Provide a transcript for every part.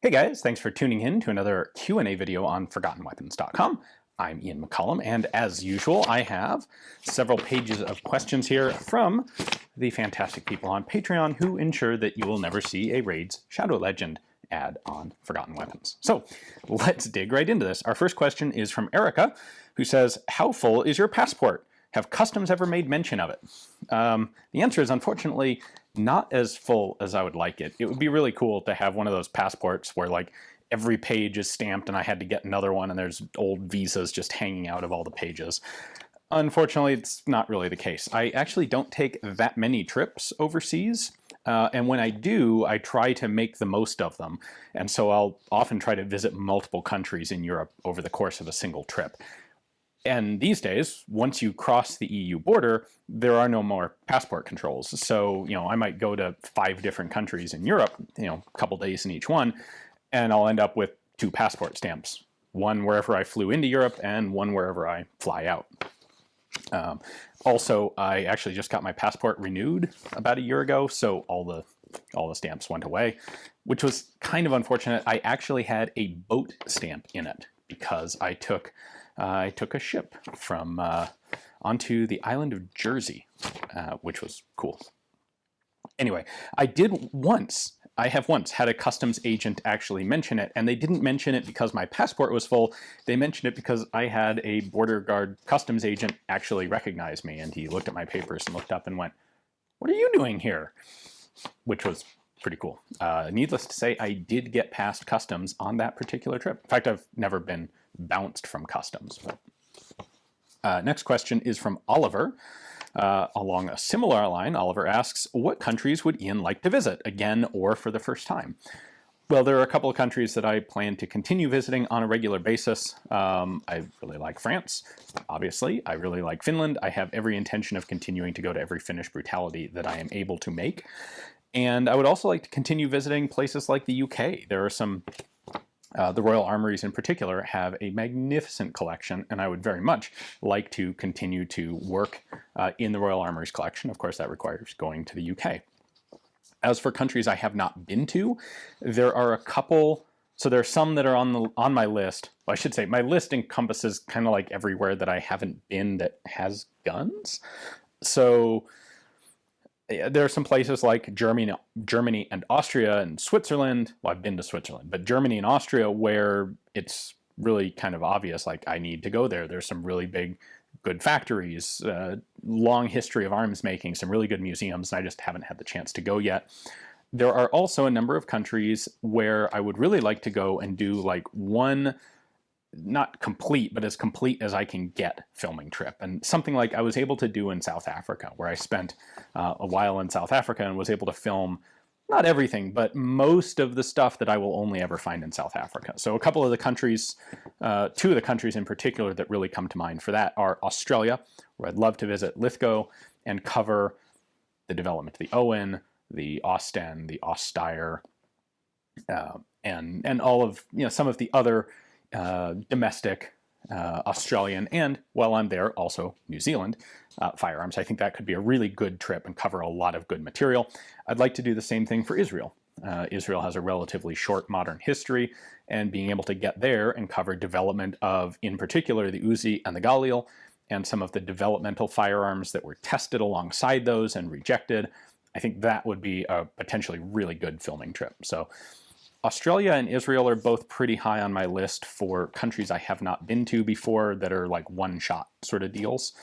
Hey guys, thanks for tuning in to another Q&A video on ForgottenWeapons.com. I'm Ian McCollum, and as usual, I have several pages of questions here from the fantastic people on Patreon who ensure that you will never see a Raids Shadow Legend ad on Forgotten Weapons. So let's dig right into this. Our first question is from Erica, who says, how full is your passport? Have customs ever made mention of it? The answer is unfortunately not as full as I would like it. It would be really cool to have one of those passports where like every page is stamped and I had to get another one and there's old visas just hanging out of all the pages. Unfortunately, it's not really the case. I actually don't take that many trips overseas. And when I do, I try to make the most of them. And so I'll often try to visit multiple countries in Europe over the course of a single trip. And these days, once you cross the EU border, there are no more passport controls. So, I might go to 5 different countries in Europe, a couple days in each one, and I'll end up with 2 passport stamps. One wherever I flew into Europe and one wherever I fly out. Also, I actually just got my passport renewed about a year ago, so all the stamps went away, which was kind of unfortunate. I actually had a boat stamp in it because I took a ship from onto the island of Jersey, which was cool. Anyway, I have once had a customs agent actually mention it, and they didn't mention it because my passport was full. They mentioned it because I had a border guard customs agent actually recognize me, and he looked at my papers and looked up and went, "What are you doing here?" Which was pretty cool. Needless to say, I did get past customs on that particular trip. In fact, I've never been bounced from customs. Next question is from Oliver. Along a similar line, Oliver asks, what countries would Ian like to visit, again or for the first time? Well, there are a couple of countries that I plan to continue visiting on a regular basis. I really like France, obviously. I really like Finland. I have every intention of continuing to go to every Finnish brutality that I am able to make. And I would also like to continue visiting places like the UK. There are some, the Royal Armories in particular have a magnificent collection, and I would very much like to continue to work in the Royal Armories collection. Of course, that requires going to the UK. As for countries I have not been to, there are a couple, so there are some that are on my list. Well, I should say my list encompasses kind of like everywhere that I haven't been that has guns. So there are some places like Germany and Austria and Switzerland. Well, I've been to Switzerland, but Germany and Austria where it's really kind of obvious, like I need to go there. There's some really big, good factories, long history of arms making, some really good museums, and I just haven't had the chance to go yet. There are also a number of countries where I would really like to go and do like one, not complete, but as complete as I can get filming trip. And something like I was able to do in South Africa, where I spent a while in South Africa and was able to film not everything, but most of the stuff that I will only ever find in South Africa. So a couple of the countries, 2 of the countries in particular that really come to mind for that are Australia, where I'd love to visit Lithgow and cover the development of the Owen, the Osten, the Ostire, and all of, some of the other domestic Australian, and while I'm there, also New Zealand firearms. I think that could be a really good trip and cover a lot of good material. I'd like to do the same thing for Israel. Israel has a relatively short modern history, and being able to get there and cover development of, in particular, the Uzi and the Galil, and some of the developmental firearms that were tested alongside those and rejected, I think that would be a potentially really good filming trip. So Australia and Israel are both pretty high on my list for countries I have not been to before that are like one-shot sort of deals.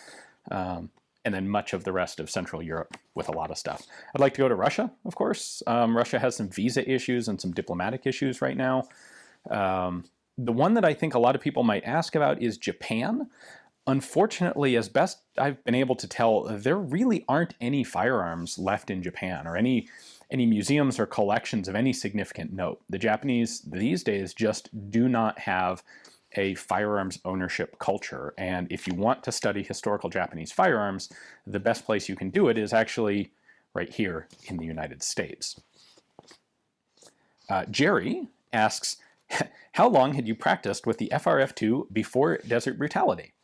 And then much of the rest of Central Europe with a lot of stuff. I'd like to go to Russia, of course. Russia has some visa issues and some diplomatic issues right now. The one that I think a lot of people might ask about is Japan. Unfortunately, as best I've been able to tell, there really aren't any firearms left in Japan or any museums or collections of any significant note. The Japanese these days just do not have a firearms ownership culture. And if you want to study historical Japanese firearms, the best place you can do it is actually right here in the United States. Jerry asks, how long had you practiced with the FRF2 before Desert Brutality?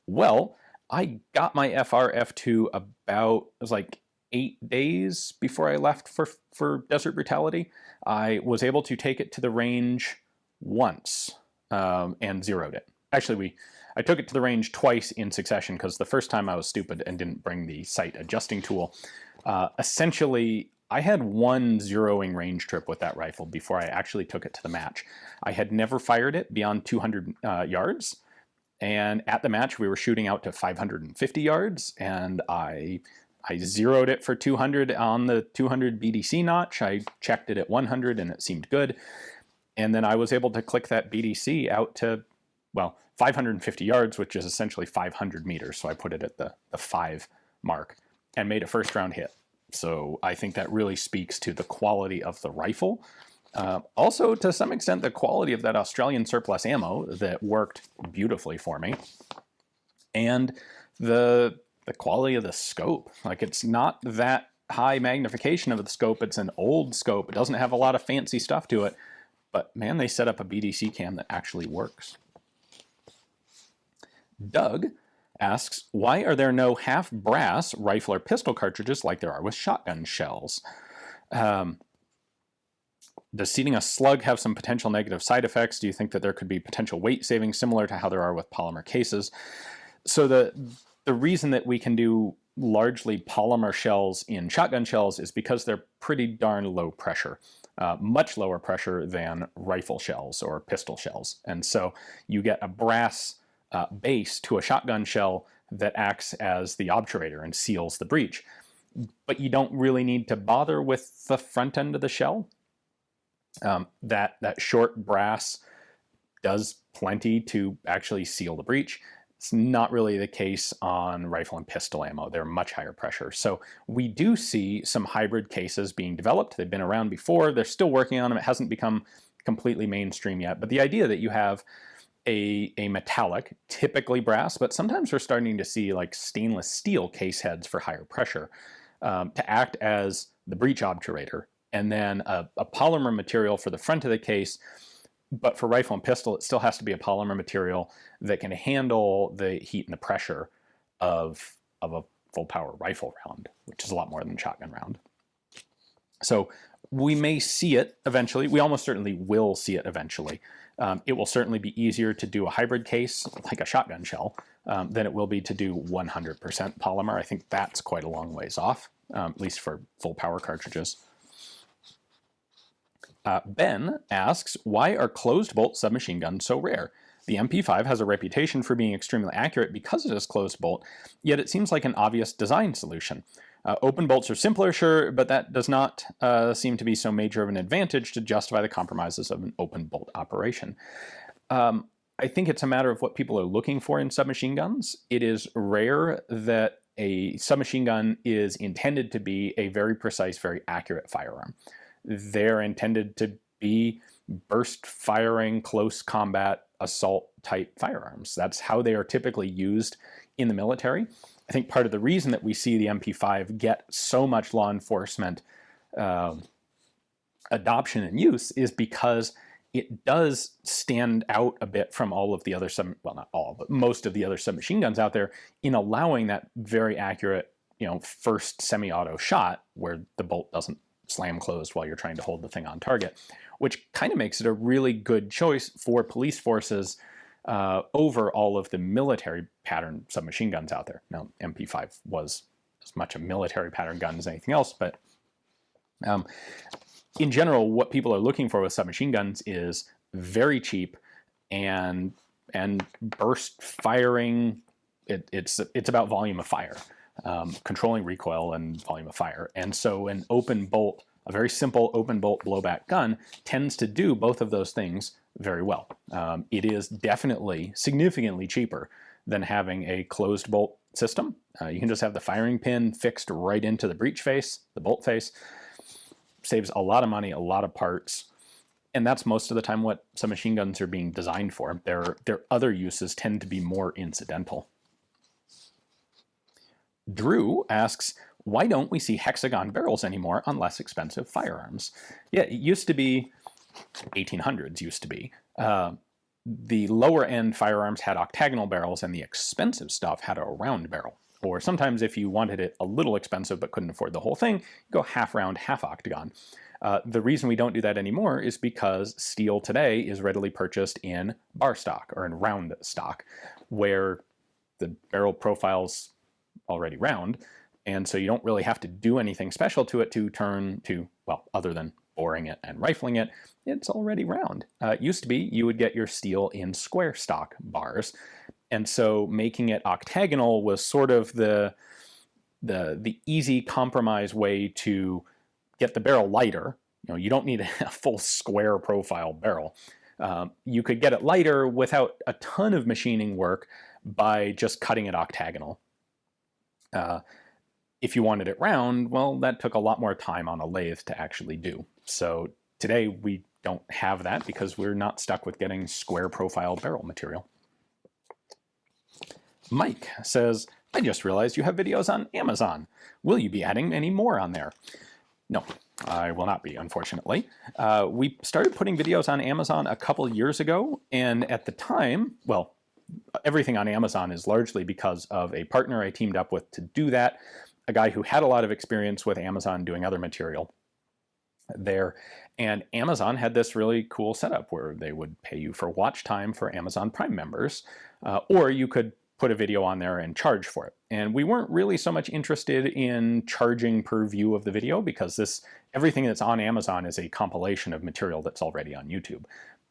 Well, I got my FRF2 about, it was like 8 days before I left for Desert Brutality. I was able to take it to the range once and zeroed it. Actually, I took it to the range twice in succession because the first time I was stupid and didn't bring the sight adjusting tool. Essentially, I had one zeroing range trip with that rifle before I actually took it to the match. I had never fired it beyond 200 yards, and at the match we were shooting out to 550 yards, and I zeroed it for 200 on the 200 BDC notch. I checked it at 100 and it seemed good, and then I was able to click that BDC out to, well, 550 yards, which is essentially 500 meters. So I put it at the 5 mark and made a first round hit. So I think that really speaks to the quality of the rifle. Also, to some extent, the quality of that Australian surplus ammo that worked beautifully for me. And the quality of the scope. Like, it's not that high magnification of the scope. It's an old scope. It doesn't have a lot of fancy stuff to it. But man, they set up a BDC cam that actually works. Doug asks, why are there no half-brass rifle or pistol cartridges like there are with shotgun shells? Does seating a slug have some potential negative side effects? Do you think that there could be potential weight savings similar to how there are with polymer cases? So the reason that we can do largely polymer shells in shotgun shells is because they're pretty darn low pressure. Much lower pressure than rifle shells or pistol shells. And so you get a brass base to a shotgun shell that acts as the obturator and seals the breech. But you don't really need to bother with the front end of the shell. That short brass does plenty to actually seal the breech. It's not really the case on rifle and pistol ammo. They're much higher pressure. So we do see some hybrid cases being developed. They've been around before. They're still working on them. It hasn't become completely mainstream yet. But the idea that you have a metallic, typically brass, but sometimes we're starting to see like stainless steel case heads for higher pressure to act as the breech obturator, and then a polymer material for the front of the case. But for rifle and pistol, it still has to be a polymer material that can handle the heat and the pressure of a full power rifle round, which is a lot more than a shotgun round. So we may see it eventually. We almost certainly will see it eventually. It will certainly be easier to do a hybrid case like a shotgun shell than it will be to do 100% polymer. I think that's quite a long ways off, at least for full power cartridges. Ben asks, why are closed bolt submachine guns so rare? The MP5 has a reputation for being extremely accurate because it is closed bolt, yet it seems like an obvious design solution. Open bolts are simpler, sure, but that does not seem to be so major of an advantage to justify the compromises of an open bolt operation. I think it's a matter of what people are looking for in submachine guns. It is rare that a submachine gun is intended to be a very precise, very accurate firearm. They're intended to be burst firing, close combat, assault type firearms. That's how they are typically used in the military. I think part of the reason that we see the MP5 get so much law enforcement adoption and use is because it does stand out a bit from all of the other, well, not all, but most of the other submachine guns out there in allowing that very accurate, first semi-auto shot where the bolt doesn't slam closed while you're trying to hold the thing on target, which kind of makes it a really good choice for police forces over all of the military pattern submachine guns out there. Now, MP5 was as much a military pattern gun as anything else, but in general, what people are looking for with submachine guns is very cheap and burst firing. It's about volume of fire. Controlling recoil and volume of fire. And so an open bolt, a very simple open bolt blowback gun, tends to do both of those things very well. It is definitely significantly cheaper than having a closed bolt system. You can just have the firing pin fixed right into the breech face, the bolt face. Saves a lot of money, a lot of parts. And that's most of the time what submachine guns are being designed for. Their other uses tend to be more incidental. Drew asks, why don't we see hexagon barrels anymore on less expensive firearms? Yeah, it used to be, 1800s used to be. The lower end firearms had octagonal barrels and the expensive stuff had a round barrel. Or sometimes if you wanted it a little expensive but couldn't afford the whole thing, you go half round, half octagon. The reason we don't do that anymore is because steel today is readily purchased in bar stock or in round stock, where the barrel profile's already round, and so you don't really have to do anything special to it to turn to, well, other than boring it and rifling it, it's already round. It used to be you would get your steel in square stock bars, and so making it octagonal was sort of the easy compromise way to get the barrel lighter. You know, you don't need a full square profile barrel. You could get it lighter without a ton of machining work by just cutting it octagonal. If you wanted it round, well, that took a lot more time on a lathe to actually do. So today we don't have that because we're not stuck with getting square profile barrel material. Mike says, I just realized you have videos on Amazon. Will you be adding any more on there? No, I will not be, unfortunately. We started putting videos on Amazon a couple years ago, and at the time, well, everything on Amazon is largely because of a partner I teamed up with to do that, a guy who had a lot of experience with Amazon doing other material there. And Amazon had this really cool setup where they would pay you for watch time for Amazon Prime members, or you could put a video on there and charge for it. And we weren't really so much interested in charging per view of the video because everything that's on Amazon is a compilation of material that's already on YouTube.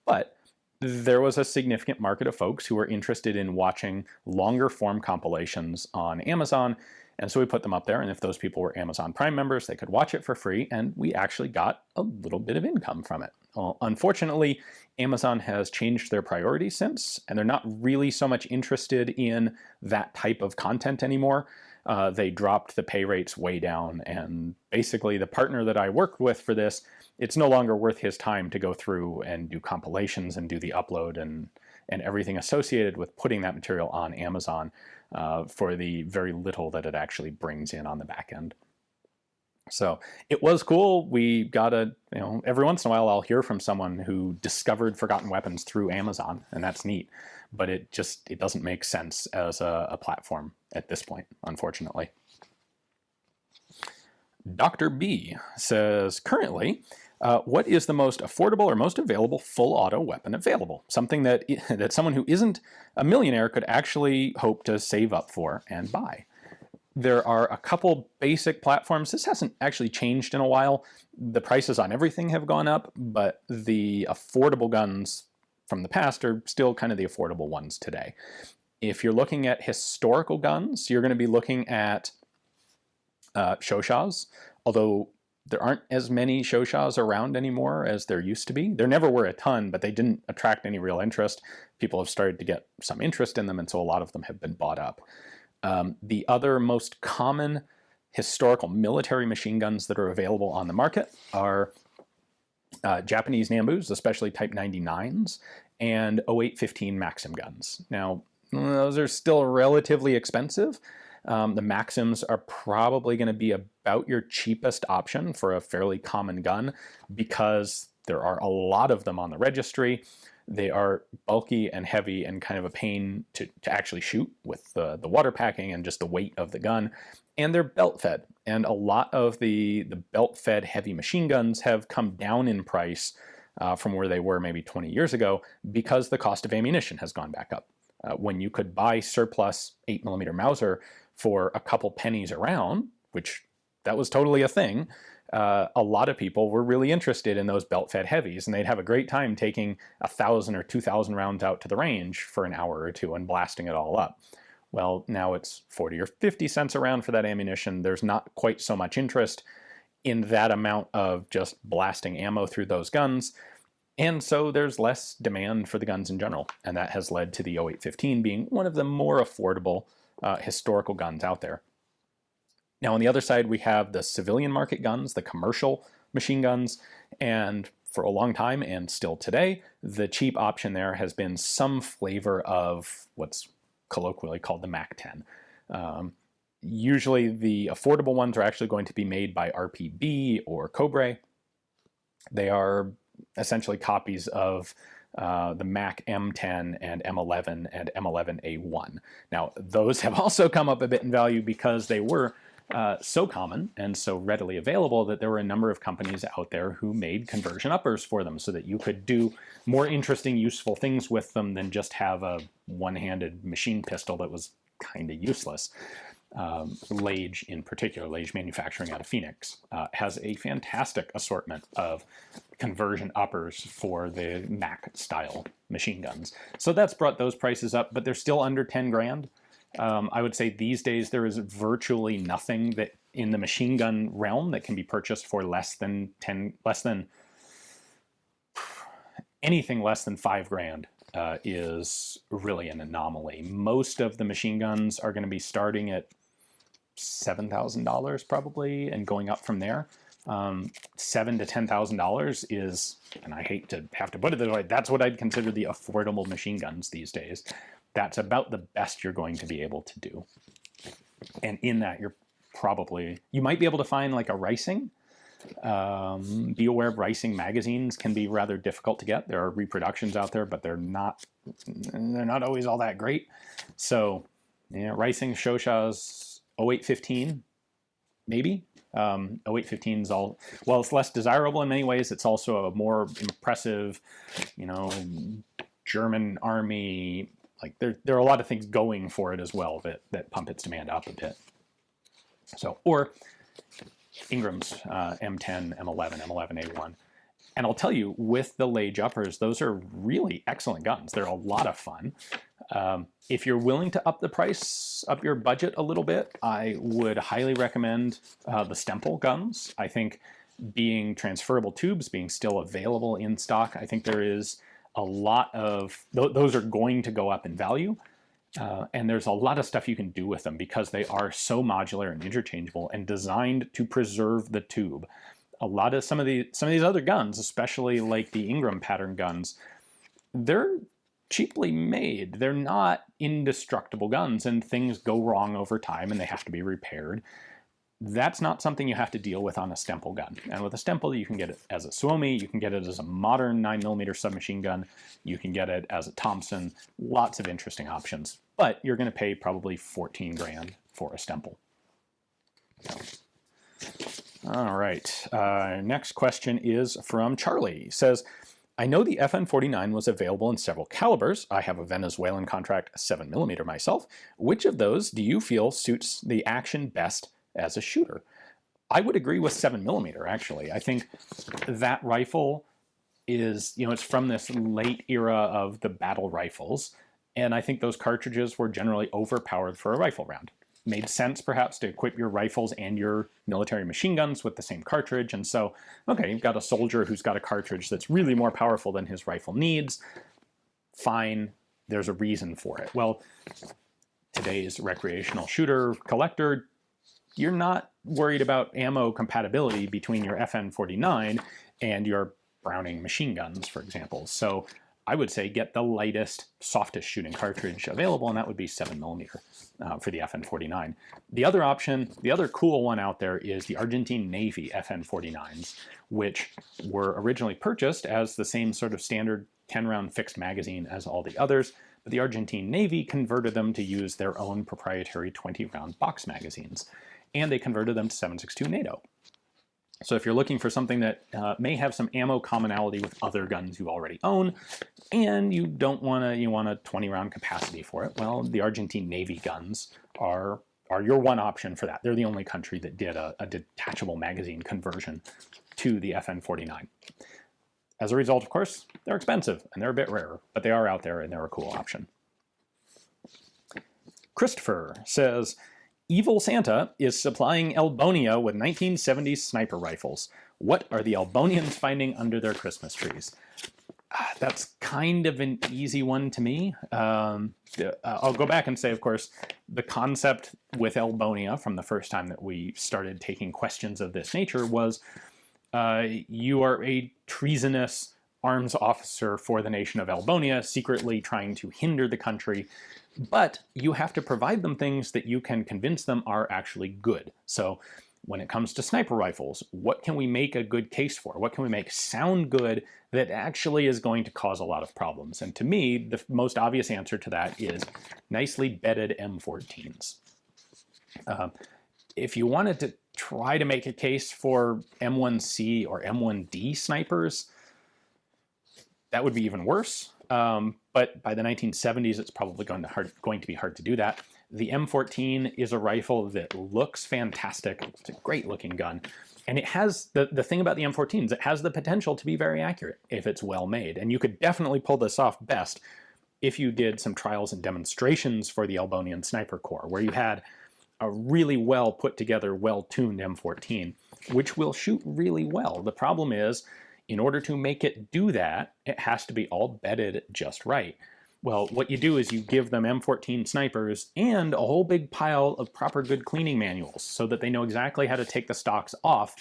But there was a significant market of folks who were interested in watching longer form compilations on Amazon. And so we put them up there, and if those people were Amazon Prime members, they could watch it for free, and we actually got a little bit of income from it. Well, unfortunately, Amazon has changed their priorities since, and they're not really so much interested in that type of content anymore. They dropped the pay rates way down, and basically the partner that I worked with for this, it's no longer worth his time to go through and do compilations and do the upload and everything associated with putting that material on Amazon for the very little that it actually brings in on the back end. So it was cool. We got every once in a while I'll hear from someone who discovered Forgotten Weapons through Amazon, and that's neat. But it doesn't make sense as a platform at this point, unfortunately. Dr. B says, currently, what is the most affordable or most available full auto weapon available? Something that someone who isn't a millionaire could actually hope to save up for and buy. There are a couple basic platforms. This hasn't actually changed in a while. The prices on everything have gone up, but the affordable guns from the past are still kind of the affordable ones today. If you're looking at historical guns, you're going to be looking at Shoshaws, although there aren't as many Shoshaws around anymore as there used to be. There never were a ton, but they didn't attract any real interest. People have started to get some interest in them, and so a lot of them have been bought up. The other most common historical military machine guns that are available on the market are Japanese Nambus, especially Type 99s, and 0815 Maxim guns. Now, those are still relatively expensive. The Maxims are probably going to be about your cheapest option for a fairly common gun because there are a lot of them on the registry. They are bulky and heavy and kind of a pain to actually shoot with the water packing and just the weight of the gun. And they're belt-fed. And a lot of the belt-fed heavy machine guns have come down in price from where they were maybe 20 years ago because the cost of ammunition has gone back up. When you could buy surplus 8mm Mauser for a couple pennies a round, which that was totally a thing, a lot of people were really interested in those belt-fed heavies, and they'd have a great time taking 1,000 or 2,000 rounds out to the range for an hour or two and blasting it all up. Well, now it's 40 or 50 cents a round for that ammunition. There's not quite so much interest in that amount of just blasting ammo through those guns, and so there's less demand for the guns in general, and that has led to the 0815 being one of the more affordable historical guns out there. Now, on the other side, we have the civilian market guns, the commercial machine guns, and for a long time, and still today, the cheap option there has been some flavor of what's colloquially called the MAC-10. Usually the affordable ones are actually going to be made by RPB or Cobra. They are essentially copies of the Mac M10 and M11 and M11A1. Now, those have also come up a bit in value because they were so common and so readily available that there were a number of companies out there who made conversion uppers for them so that you could do more interesting, useful things with them than just have a one-handed machine pistol that was kind of useless. Lage in particular, Lage Manufacturing out of Phoenix, has a fantastic assortment of conversion uppers for the Mac style machine guns. So that's brought those prices up, but they're still under 10 grand. I would say these days there is virtually nothing that in the machine gun realm that can be purchased for anything less than 5 grand is really an anomaly. Most of the machine guns are going to be starting at $7,000 probably and going up from there. $7,000 to $10,000 is, and I hate to have to put it this way, that's what I'd consider the affordable machine guns these days. That's about the best you're going to be able to do. And in that, you might be able to find like a ricing. Be aware of ricing magazines can be rather difficult to get. There are reproductions out there, but they're not always all that great. So, yeah, ricing Shosha's 0815, maybe. 0815 is all, well, it's less desirable in many ways. It's also a more impressive, German army. Like there are a lot of things going for it as well that pump its demand up a bit. So, or Ingram's M10, M11, M11A1. And I'll tell you, with the Lage uppers, those are really excellent guns. They're a lot of fun. If you're willing to up the price, up your budget a little bit, I would highly recommend the Stempel guns. I think being transferable tubes, being still available in stock, I think there is a lot of, those are going to go up in value. And there's a lot of stuff you can do with them because they are so modular and interchangeable and designed to preserve the tube. Some of these other guns, especially like the Ingram pattern guns, they're cheaply made. They're not indestructible guns, and things go wrong over time and they have to be repaired. That's not something you have to deal with on a Stempel gun. And with a Stempel, you can get it as a Suomi, you can get it as a modern 9mm submachine gun, you can get it as a Thompson, lots of interesting options. But you're going to pay probably 14 grand for a Stempel. All right, next question is from Charlie. He says, I know the FN49 was available in several calibers. I have a Venezuelan contract 7mm myself. Which of those do you feel suits the action best as a shooter? I would agree with 7mm, actually. I think that rifle is, it's from this late era of the battle rifles, and I think those cartridges were generally overpowered for a rifle round. Made sense, perhaps, to equip your rifles and your military machine guns with the same cartridge, and so, okay, you've got a soldier who's got a cartridge that's really more powerful than his rifle needs. Fine, there's a reason for it. Well, today's recreational shooter collector, you're not worried about ammo compatibility between your FN49 and your Browning machine guns, for example. So I would say get the lightest, softest shooting cartridge available, and that would be 7mm for the FN49. The other option, the other cool one out there is the Argentine Navy FN49s, which were originally purchased as the same sort of standard 10-round fixed magazine as all the others, but the Argentine Navy converted them to use their own proprietary 20-round box magazines, and they converted them to 7.62 NATO. So if you're looking for something that may have some ammo commonality with other guns you already own, and you want a 20-round capacity for it, well, the Argentine Navy guns are your one option for that. They're the only country that did a detachable magazine conversion to the FN49. As a result, of course, they're expensive and they're a bit rarer, but they are out there and they're a cool option. Christopher says, Evil Santa is supplying Elbonia with 1970s sniper rifles. What are the Elbonians finding under their Christmas trees? That's kind of an easy one to me. I'll go back and say, of course, the concept with Elbonia from the first time that we started taking questions of this nature was you are a treasonous arms officer for the nation of Elbonia, secretly trying to hinder the country, but you have to provide them things that you can convince them are actually good. So when it comes to sniper rifles, what can we make a good case for? What can we make sound good that actually is going to cause a lot of problems? And to me, the most obvious answer to that is nicely bedded M14s. If you wanted to try to make a case for M1C or M1D snipers, that would be even worse. But by the 1970s, it's probably going to be hard to do that. The M14 is a rifle that looks fantastic. It's a great looking gun. And it has, the thing about the M14 is it has the potential to be very accurate if it's well made. And you could definitely pull this off best if you did some trials and demonstrations for the Elbonian Sniper Corps, where you had a really well put together, well-tuned M14, which will shoot really well. The problem is, in order to make it do that, it has to be all bedded just right. Well, what you do is you give them M14 snipers and a whole big pile of proper good cleaning manuals so that they know exactly how to take the stocks off,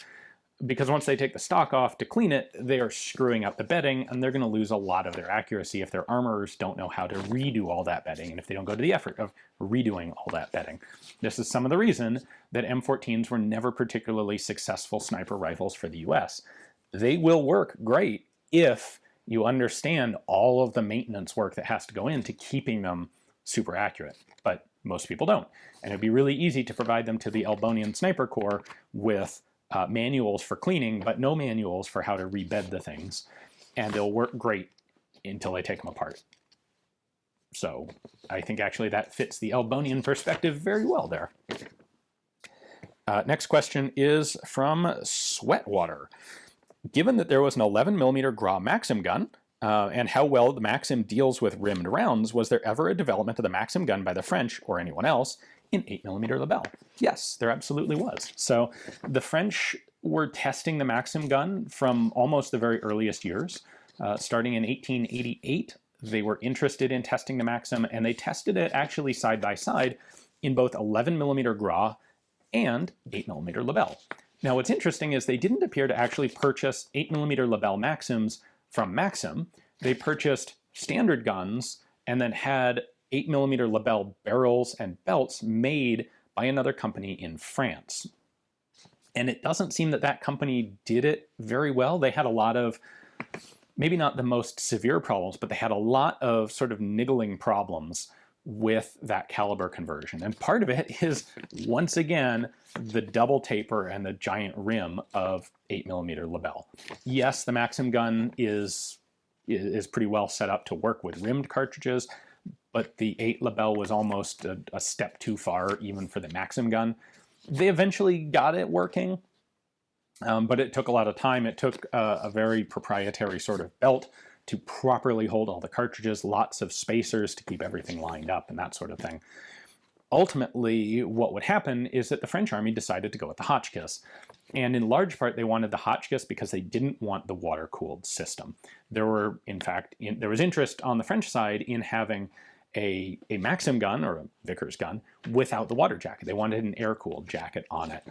because once they take the stock off to clean it, they are screwing up the bedding and they're going to lose a lot of their accuracy if their armorers don't know how to redo all that bedding and if they don't go to the effort of redoing all that bedding. This is some of the reason that M14s were never particularly successful sniper rifles for the US. They will work great if you understand all of the maintenance work that has to go into keeping them super accurate, but most people don't. And it'd be really easy to provide them to the Elbonian Sniper Corps with manuals for cleaning, but no manuals for how to rebed the things. And they'll work great until they take them apart. So I think actually that fits the Elbonian perspective very well there. Next question is from Sweatwater. Given that there was an 11mm Gras Maxim gun, and how well the Maxim deals with rimmed rounds, was there ever a development of the Maxim gun by the French or anyone else in 8mm Lebel? Yes, there absolutely was. So the French were testing the Maxim gun from almost the very earliest years. Starting in 1888, they were interested in testing the Maxim, and they tested it actually side by side in both 11mm Gras and 8mm Lebel. Now, what's interesting is they didn't appear to actually purchase 8mm Lebel Maxims from Maxim. They purchased standard guns and then had 8mm Lebel barrels and belts made by another company in France. And it doesn't seem that that company did it very well. They had a lot of, maybe not the most severe problems, but they had a lot of sort of niggling problems with that caliber conversion. And part of it is, once again, the double taper and the giant rim of 8mm Lebel. Yes, the Maxim gun is pretty well set up to work with rimmed cartridges, but the 8 Lebel was almost a step too far even for the Maxim gun. They eventually got it working, but it took a lot of time. It took a very proprietary sort of belt to properly hold all the cartridges, lots of spacers to keep everything lined up and that sort of thing. Ultimately, what would happen is that the French army decided to go with the Hotchkiss. And in large part, they wanted the Hotchkiss because they didn't want the water-cooled system. There were, in fact, there was interest on the French side in having a Maxim gun, or a Vickers gun, without the water jacket. They wanted an air-cooled jacket on it.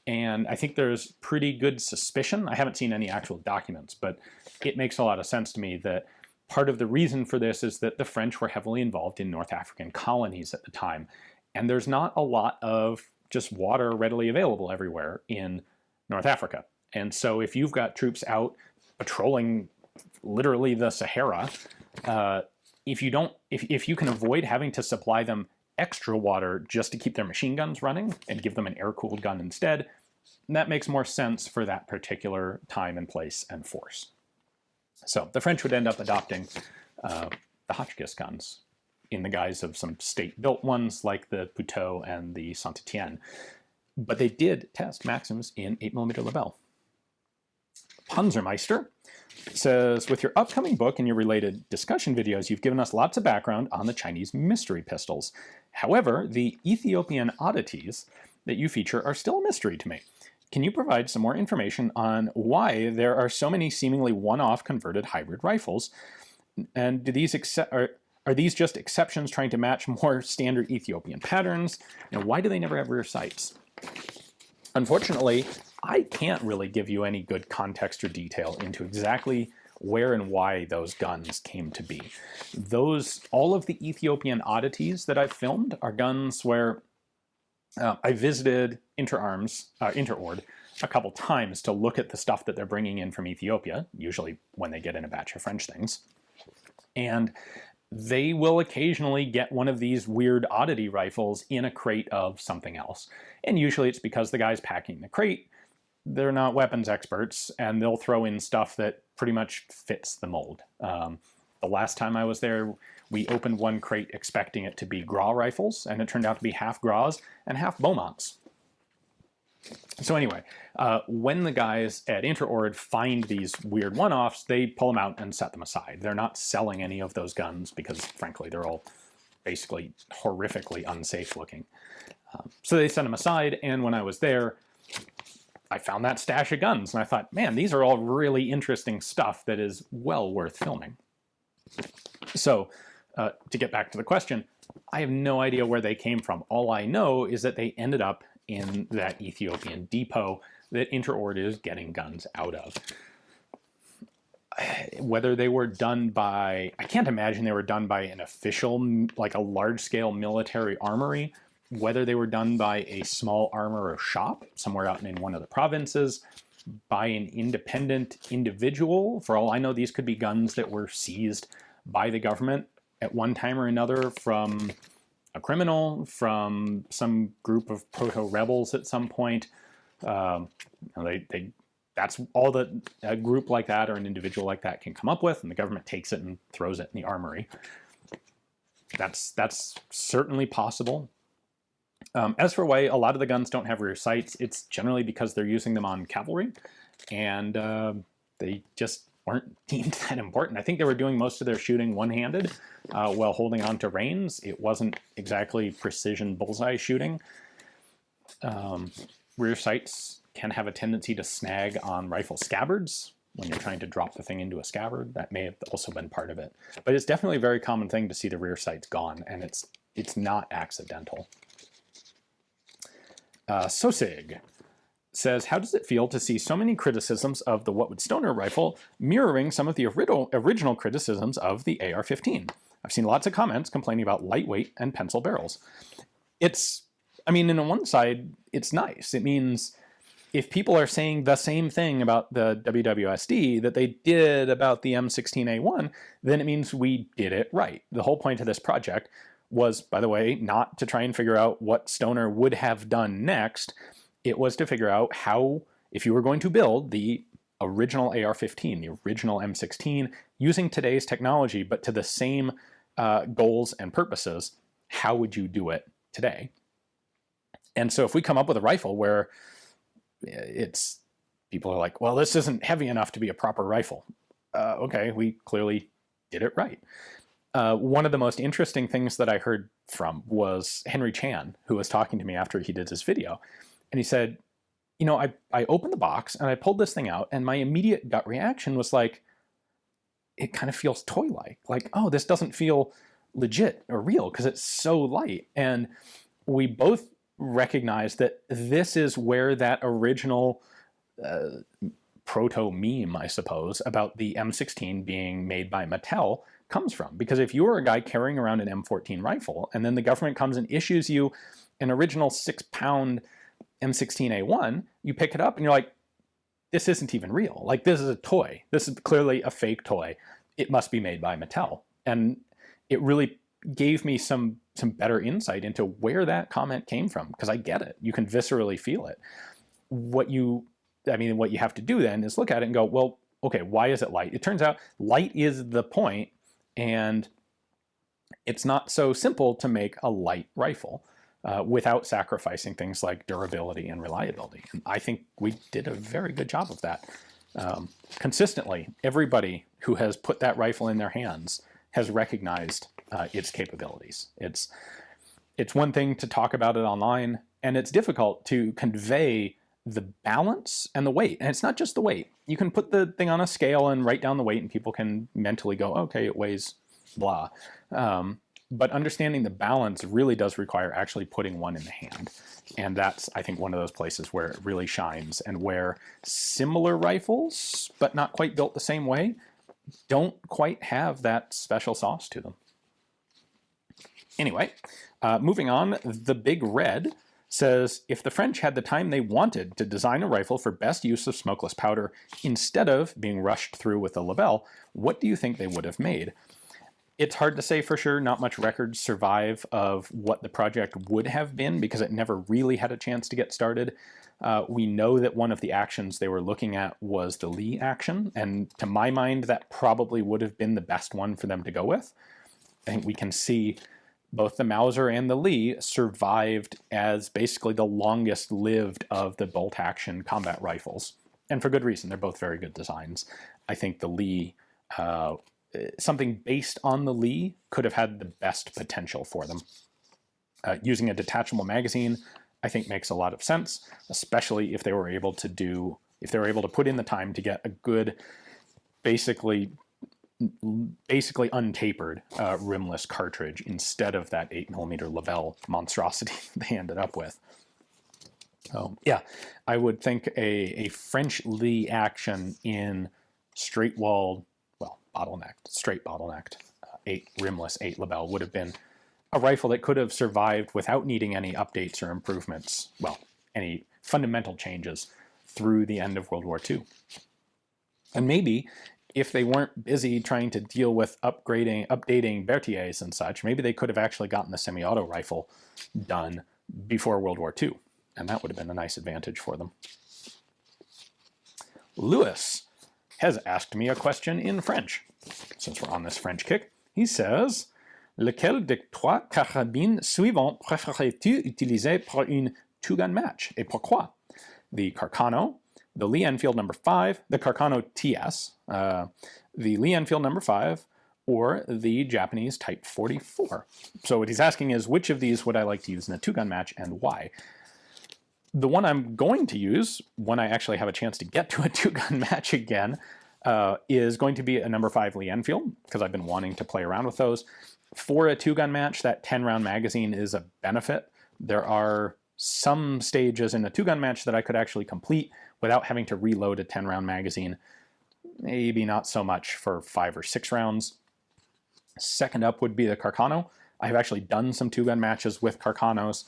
And I think there's pretty good suspicion. I haven't seen any actual documents, but it makes a lot of sense to me that part of the reason for this is that the French were heavily involved in North African colonies at the time. And there's not a lot of just water readily available everywhere in North Africa. And so if you've got troops out patrolling literally the Sahara, if you can avoid having to supply them extra water just to keep their machine guns running and give them an air-cooled gun instead, that makes more sense for that particular time and place and force. So the French would end up adopting the Hotchkiss guns in the guise of some state-built ones like the Puteaux and the Saint-Étienne. But they did test Maxims in 8mm Lebel. Panzermeister says, with your upcoming book and your related discussion videos, you've given us lots of background on the Chinese mystery pistols. However, the Ethiopian Oddities that you feature are still a mystery to me. Can you provide some more information on why there are so many seemingly one-off converted hybrid rifles? And do these are these just exceptions trying to match more standard Ethiopian patterns? And why do they never have rear sights? Unfortunately, I can't really give you any good context or detail into exactly where and why those guns came to be. All of the Ethiopian Oddities that I've filmed are guns where I visited Interord a couple times to look at the stuff that they're bringing in from Ethiopia, usually when they get in a batch of French things. And they will occasionally get one of these weird oddity rifles in a crate of something else. And usually it's because the guys packing the crate, they're not weapons experts, and they'll throw in stuff that pretty much fits the mold. The last time I was there, we opened one crate expecting it to be Gras rifles, and it turned out to be half Gras and half Beaumonts. So anyway, when the guys at Interord find these weird one-offs, they pull them out and set them aside. They're not selling any of those guns because, frankly, they're all basically horrifically unsafe looking. So they set them aside, and when I was there, I found that stash of guns, and I thought, man, these are all really interesting stuff that is well worth filming. So, to get back to the question, I have no idea where they came from. All I know is that they ended up in that Ethiopian depot that Interord is getting guns out of. Whether they were done by, I can't imagine they were done by an official, like a large-scale military armory, whether they were done by a small armorer shop somewhere out in one of the provinces, by an independent individual. For all I know, these could be guns that were seized by the government at one time or another from a criminal, from some group of proto-rebels at some point. That's all that a group like that or an individual like that can come up with, and the government takes it and throws it in the armory. That's certainly possible. As for why a lot of the guns don't have rear sights, it's generally because they're using them on cavalry, and they just weren't deemed that important. I think they were doing most of their shooting one-handed while holding on to reins. It wasn't exactly precision bullseye shooting. Rear sights can have a tendency to snag on rifle scabbards when you're trying to drop the thing into a scabbard. That may have also been part of it. But it's definitely a very common thing to see the rear sights gone, and it's not accidental. Sosig says, how does it feel to see so many criticisms of the What Would Stoner rifle mirroring some of the original criticisms of the AR-15? I've seen lots of comments complaining about lightweight and pencil barrels. I mean, on one side, it's nice. It means if people are saying the same thing about the WWSD that they did about the M16A1, then it means we did it right. The whole point of this project was, by the way, not to try and figure out what Stoner would have done next. It was to figure out how, if you were going to build the original AR-15, the original M16, using today's technology, but to the same goals and purposes, how would you do it today? And so if we come up with a rifle where people are like, well, this isn't heavy enough to be a proper rifle. Okay, we clearly did it right. One of the most interesting things that I heard from was Henry Chan, who was talking to me after he did his video. And he said, you know, I opened the box and I pulled this thing out, and my immediate gut reaction was like, it kind of feels toy-like. Like, oh, this doesn't feel legit or real because it's so light. And we both recognize that this is where that original proto-meme, I suppose, about the M16 being made by Mattel comes from. Because if you were a guy carrying around an M14 rifle, and then the government comes and issues you an original 6-pound M16A1, you pick it up and you're like, this isn't even real. Like, this is a toy. This is clearly a fake toy. It must be made by Mattel. And it really gave me some better insight into where that comment came from, because I get it. You can viscerally feel it. What you have to do then is look at it and go, well, okay, why is it light? It turns out light is the point, and it's not so simple to make a light rifle without sacrificing things like durability and reliability. And I think we did a very good job of that. Consistently, everybody who has put that rifle in their hands has recognized its capabilities. It's one thing to talk about it online, and it's difficult to convey the balance and the weight. And it's not just the weight. You can put the thing on a scale and write down the weight, and people can mentally go, okay, it weighs blah. But understanding the balance really does require actually putting one in the hand. And that's, I think, one of those places where it really shines, and where similar rifles, but not quite built the same way, don't quite have that special sauce to them. Anyway, moving on, the Big Red says, if the French had the time they wanted to design a rifle for best use of smokeless powder instead of being rushed through with a Lebel, what do you think they would have made? It's hard to say for sure. Not much records survive of what the project would have been because it never really had a chance to get started. We know that one of the actions they were looking at was the Lee action, and to my mind, that probably would have been the best one for them to go with. I think we can see both the Mauser and the Lee survived as basically the longest lived of the bolt-action combat rifles. And for good reason. They're both very good designs. I think the Lee, something based on the Lee could have had the best potential for them. Using a detachable magazine, I think makes a lot of sense, especially if they were able to put in the time to get a good, basically untapered rimless cartridge instead of that 8mm Lebel monstrosity they ended up with. Yeah, I would think a French Lee action in straight-walled, well, straight bottlenecked 8 rimless 8 Lebel would have been a rifle that could have survived without needing any updates or improvements, well, any fundamental changes through the end of World War II. And maybe if they weren't busy trying to deal with updating Berthier's and such, maybe they could have actually gotten the semi-auto rifle done before World War II, and that would have been a nice advantage for them. Lewis has asked me a question in French. Since we're on this French kick, he says, lequel des trois carabines suivants préférerais-tu utiliser pour une two-gun match, et pourquoi? The Carcano, the Lee Enfield number 5, the Carcano TS, the Lee Enfield number 5, or the Japanese Type 44. So what he's asking is, which of these would I like to use in a two-gun match and why? The one I'm going to use, when I actually have a chance to get to a two-gun match again, is going to be a number 5 Lee Enfield, because I've been wanting to play around with those. For a two-gun match, that 10-round magazine is a benefit. There are some stages in a two-gun match that I could actually complete without having to reload a 10-round magazine. Maybe not so much for 5 or 6 rounds. Second up would be the Carcano. I've actually done some two-gun matches with Carcanos.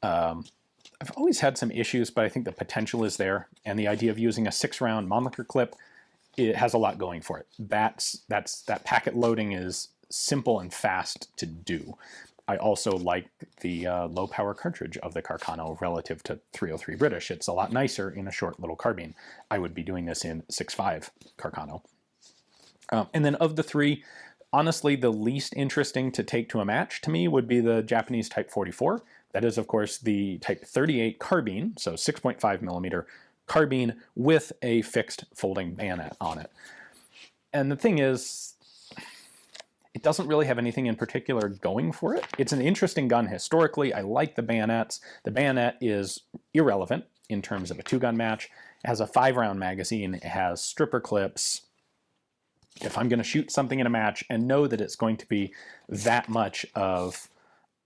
I've always had some issues, but I think the potential is there. And the idea of using a 6-round Mannlicher clip, it has a lot going for it. That packet loading is simple and fast to do. I also like the low-power cartridge of the Carcano relative to 303 British. It's a lot nicer in a short little carbine. I would be doing this in 6.5 Carcano. And then of the three, honestly, the least interesting to take to a match to me would be the Japanese Type 44. That is, of course, the Type 38 carbine, so 6.5mm carbine with a fixed folding bayonet on it. And the thing is, it doesn't really have anything in particular going for it. It's an interesting gun historically. I like the bayonets. The bayonet is irrelevant in terms of a two-gun match. It has a 5-round magazine. It has stripper clips. If I'm going to shoot something in a match and know that it's going to be that much of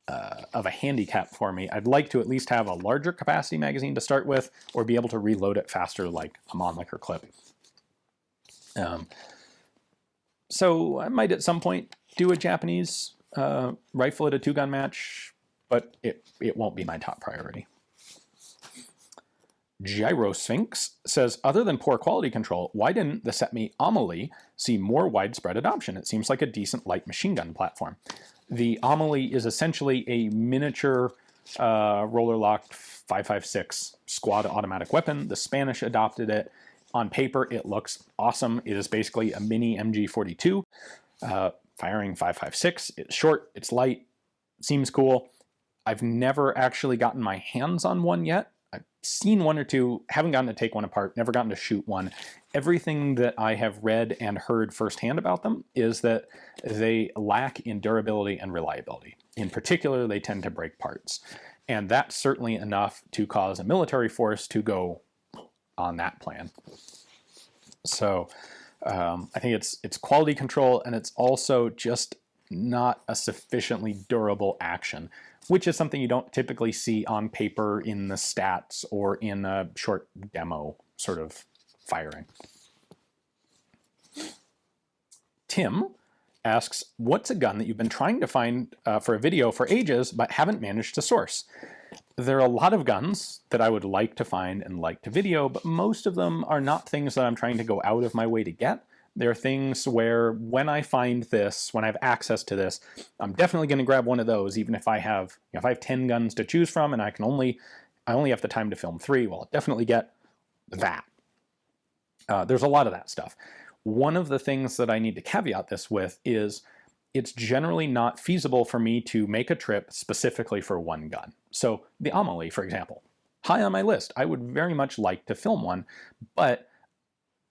a handicap for me, I'd like to at least have a larger capacity magazine to start with, or be able to reload it faster like a Mannlicher clip. So I might at some point do a Japanese rifle at a two-gun match, but it won't be my top priority. Gyrosphinx says, other than poor quality control, why didn't the CETME AMELI see more widespread adoption? It seems like a decent light machine gun platform. The AMELI is essentially a miniature roller-locked 5.56 squad automatic weapon. The Spanish adopted it. On paper, it looks awesome. It is basically a mini MG42, firing 5.56. It's short, it's light, seems cool. I've never actually gotten my hands on one yet. I've seen one or two, haven't gotten to take one apart, never gotten to shoot one. Everything that I have read and heard firsthand about them is that they lack in durability and reliability. In particular, they tend to break parts. And that's certainly enough to cause a military force to go on that plan. So I think it's quality control, and it's also just not a sufficiently durable action, which is something you don't typically see on paper in the stats or in a short demo sort of firing. Tim asks, what's a gun that you've been trying to find for a video for ages but haven't managed to source? there are a lot of guns that I would like to find and like to video, but most of them are not things that I'm trying to go out of my way to get. They're things where when I find this, when I have access to this, I'm definitely going to grab one of those, even if I have, if I have 10 guns to choose from and I only have the time to film 3, well, I'll definitely get that. There's a lot of that stuff. One of the things that I need to caveat this with is it's generally not feasible for me to make a trip specifically for one gun. So the AMELI, for example, high on my list. I would very much like to film one, but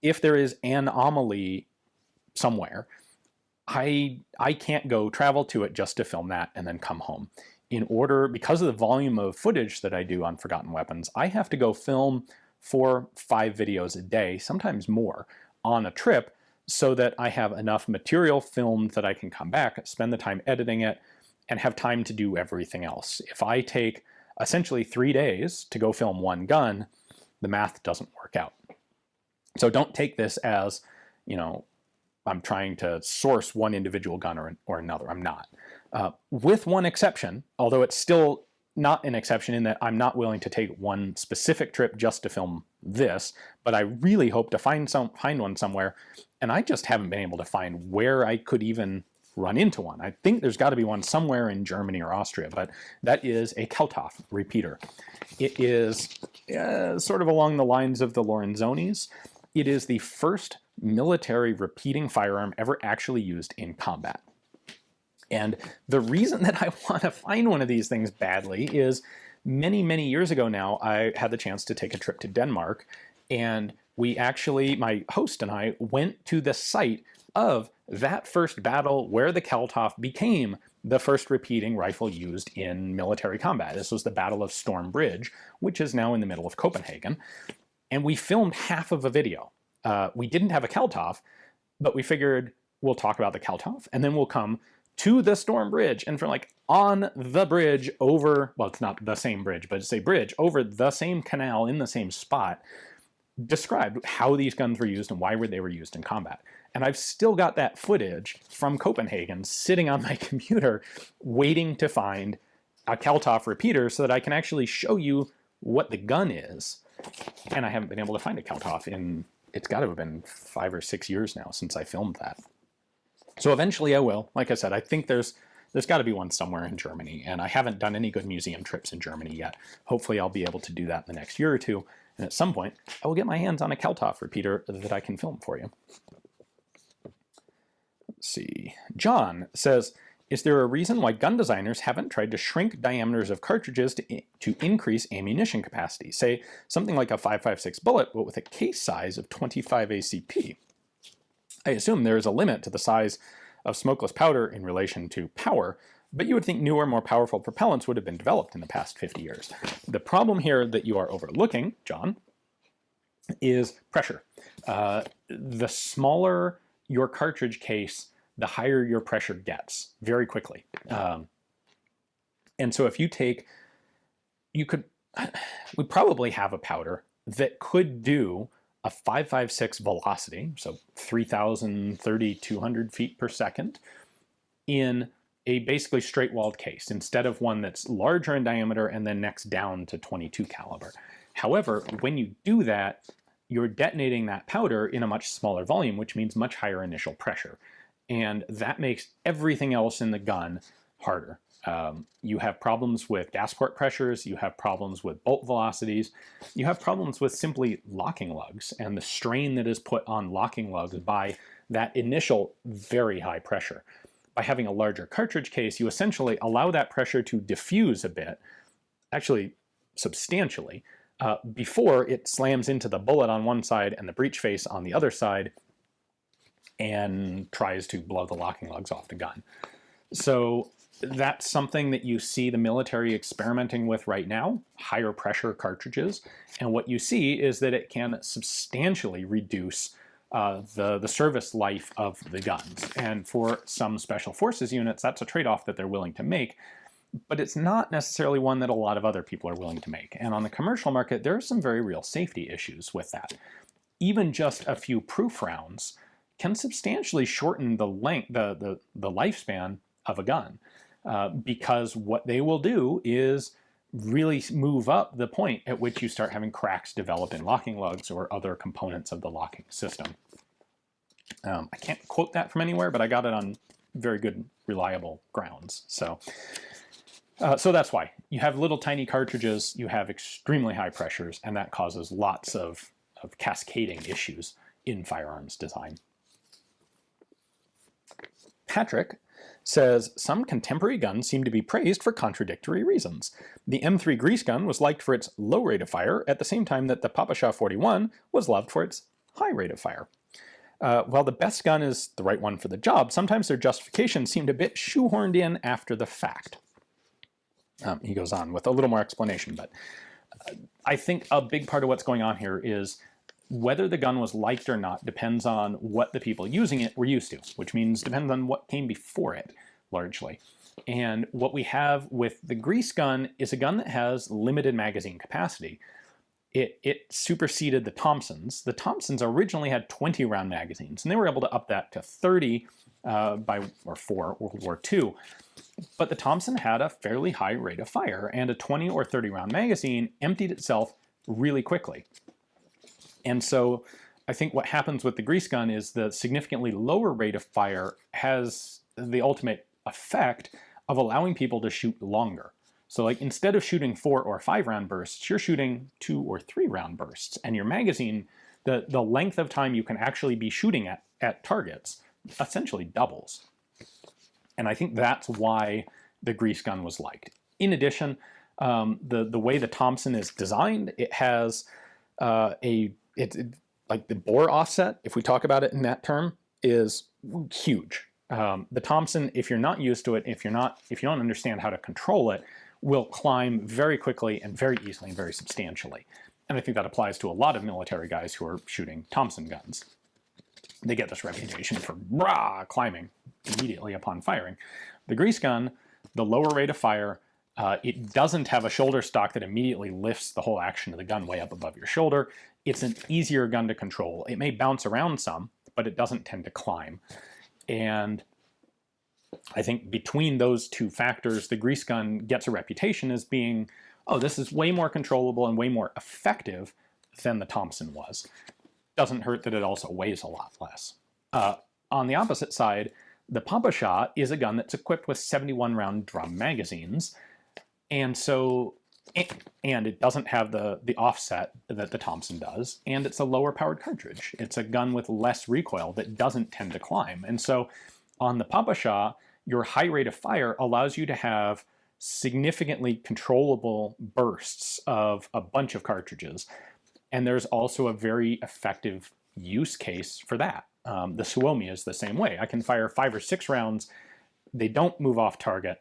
if there is an AMELI somewhere, I can't go travel to it just to film that and then come home. Because of the volume of footage that I do on Forgotten Weapons, I have to go film 4, 5 videos a day, sometimes more, on a trip, so that I have enough material filmed that I can come back, spend the time editing it, and have time to do everything else. If I take essentially 3 days to go film one gun, the math doesn't work out. So don't take this as, I'm trying to source one individual gun or another. I'm not. With one exception, although it's still not an exception in that I'm not willing to take one specific trip just to film this, but I really hope to find one somewhere, and I just haven't been able to find where I could even run into one. I think there's got to be one somewhere in Germany or Austria, but that is a Kalthoff repeater. It is sort of along the lines of the Lorenzoni's. It is the first military repeating firearm ever actually used in combat. And the reason that I want to find one of these things badly is many, many years ago now, I had the chance to take a trip to Denmark, and my host and I went to the site of that first battle where the Kalthoff became the first repeating rifle used in military combat. This was the Battle of Storm Bridge, which is now in the middle of Copenhagen. And we filmed half of a video. We didn't have a Kalthoff, but we figured we'll talk about the Kalthoff, and then we'll come to the Storm Bridge, and from on the bridge over, well, it's not the same bridge, but it's a bridge over the same canal in the same spot, described how these guns were used and why they were used in combat. And I've still got that footage from Copenhagen sitting on my computer waiting to find a Kalthoff repeater so that I can actually show you what the gun is. And I haven't been able to find a Kalthoff in, it's got to have been 5 or 6 years now since I filmed that. So eventually I will. Like I said, I think there's got to be one somewhere in Germany, and I haven't done any good museum trips in Germany yet. Hopefully I'll be able to do that in the next year or two, and at some point I will get my hands on a Kalthoff repeater that I can film for you. Let's see. John says, is there a reason why gun designers haven't tried to shrink diameters of cartridges to increase ammunition capacity? Say something like a 5.56 bullet, but with a case size of 25 ACP. I assume there is a limit to the size of smokeless powder in relation to power, but you would think newer, more powerful propellants would have been developed in the past 50 years. The problem here that you are overlooking, John, is pressure. The smaller your cartridge case, the higher your pressure gets very quickly. And so if we probably have a powder that could do a 5.56 velocity, so 3,200 feet per second, in a basically straight-walled case, instead of one that's larger in diameter and then next down to 22 caliber. However, when you do that, you're detonating that powder in a much smaller volume, which means much higher initial pressure. And that makes everything else in the gun harder. You have problems with gas port pressures, you have problems with bolt velocities, you have problems with simply locking lugs and the strain that is put on locking lugs by that initial very high pressure. By having a larger cartridge case, you essentially allow that pressure to diffuse a bit, actually substantially, before it slams into the bullet on one side and the breech face on the other side and tries to blow the locking lugs off the gun. So that's something that you see the military experimenting with right now, higher pressure cartridges. And what you see is that it can substantially reduce the service life of the guns. And for some special forces units, that's a trade-off that they're willing to make, but it's not necessarily one that a lot of other people are willing to make. And on the commercial market, there are some very real safety issues with that. Even just a few proof rounds can substantially shorten the length, the lifespan of a gun. Because what they will do is really move up the point at which you start having cracks develop in locking lugs or other components of the locking system. I can't quote that from anywhere, but I got it on very good, reliable grounds. So that's why. You have little tiny cartridges, you have extremely high pressures, and that causes lots of cascading issues in firearms design. Patrick says, some contemporary guns seem to be praised for contradictory reasons. The M3 grease gun was liked for its low rate of fire at the same time that the Papasha 41 was loved for its high rate of fire. While the best gun is the right one for the job, sometimes their justifications seemed a bit shoehorned in after the fact. He goes on with a little more explanation, but I think a big part of what's going on here is whether the gun was liked or not depends on what the people using it were used to, which means depends on what came before it, largely. And what we have with the grease gun is a gun that has limited magazine capacity. It superseded the Thompsons. The Thompsons originally had 20-round magazines, and they were able to up that to 30 for World War II. But the Thompson had a fairly high rate of fire, and a 20 or 30-round magazine emptied itself really quickly. And so I think what happens with the grease gun is the significantly lower rate of fire has the ultimate effect of allowing people to shoot longer. So like instead of shooting 4 or 5 round bursts, you're shooting 2 or 3 round bursts. And your magazine, the length of time you can actually be shooting at targets essentially doubles. And I think that's why the grease gun was liked. In addition, the way the Thompson is designed, it has like the bore offset, if we talk about it in that term, is huge. The Thompson, if you're not used to it, if you don't understand how to control it, will climb very quickly and very easily and very substantially. And I think that applies to a lot of military guys who are shooting Thompson guns. They get this reputation for climbing immediately upon firing. The grease gun, the lower rate of fire, it doesn't have a shoulder stock that immediately lifts the whole action of the gun way up above your shoulder. It's an easier gun to control. It may bounce around some, but it doesn't tend to climb. And I think between those two factors, the grease gun gets a reputation as being, oh, this is way more controllable and way more effective than the Thompson was. Doesn't hurt that it also weighs a lot less. On the opposite side, the Papasha is a gun that's equipped with 71-round drum magazines, and it doesn't have the offset that the Thompson does, and it's a lower powered cartridge. It's a gun with less recoil that doesn't tend to climb. And so on the Papasha, your high rate of fire allows you to have significantly controllable bursts of a bunch of cartridges. And there's also a very effective use case for that. The Suomi is the same way. I can fire 5 or 6 rounds. They don't move off target.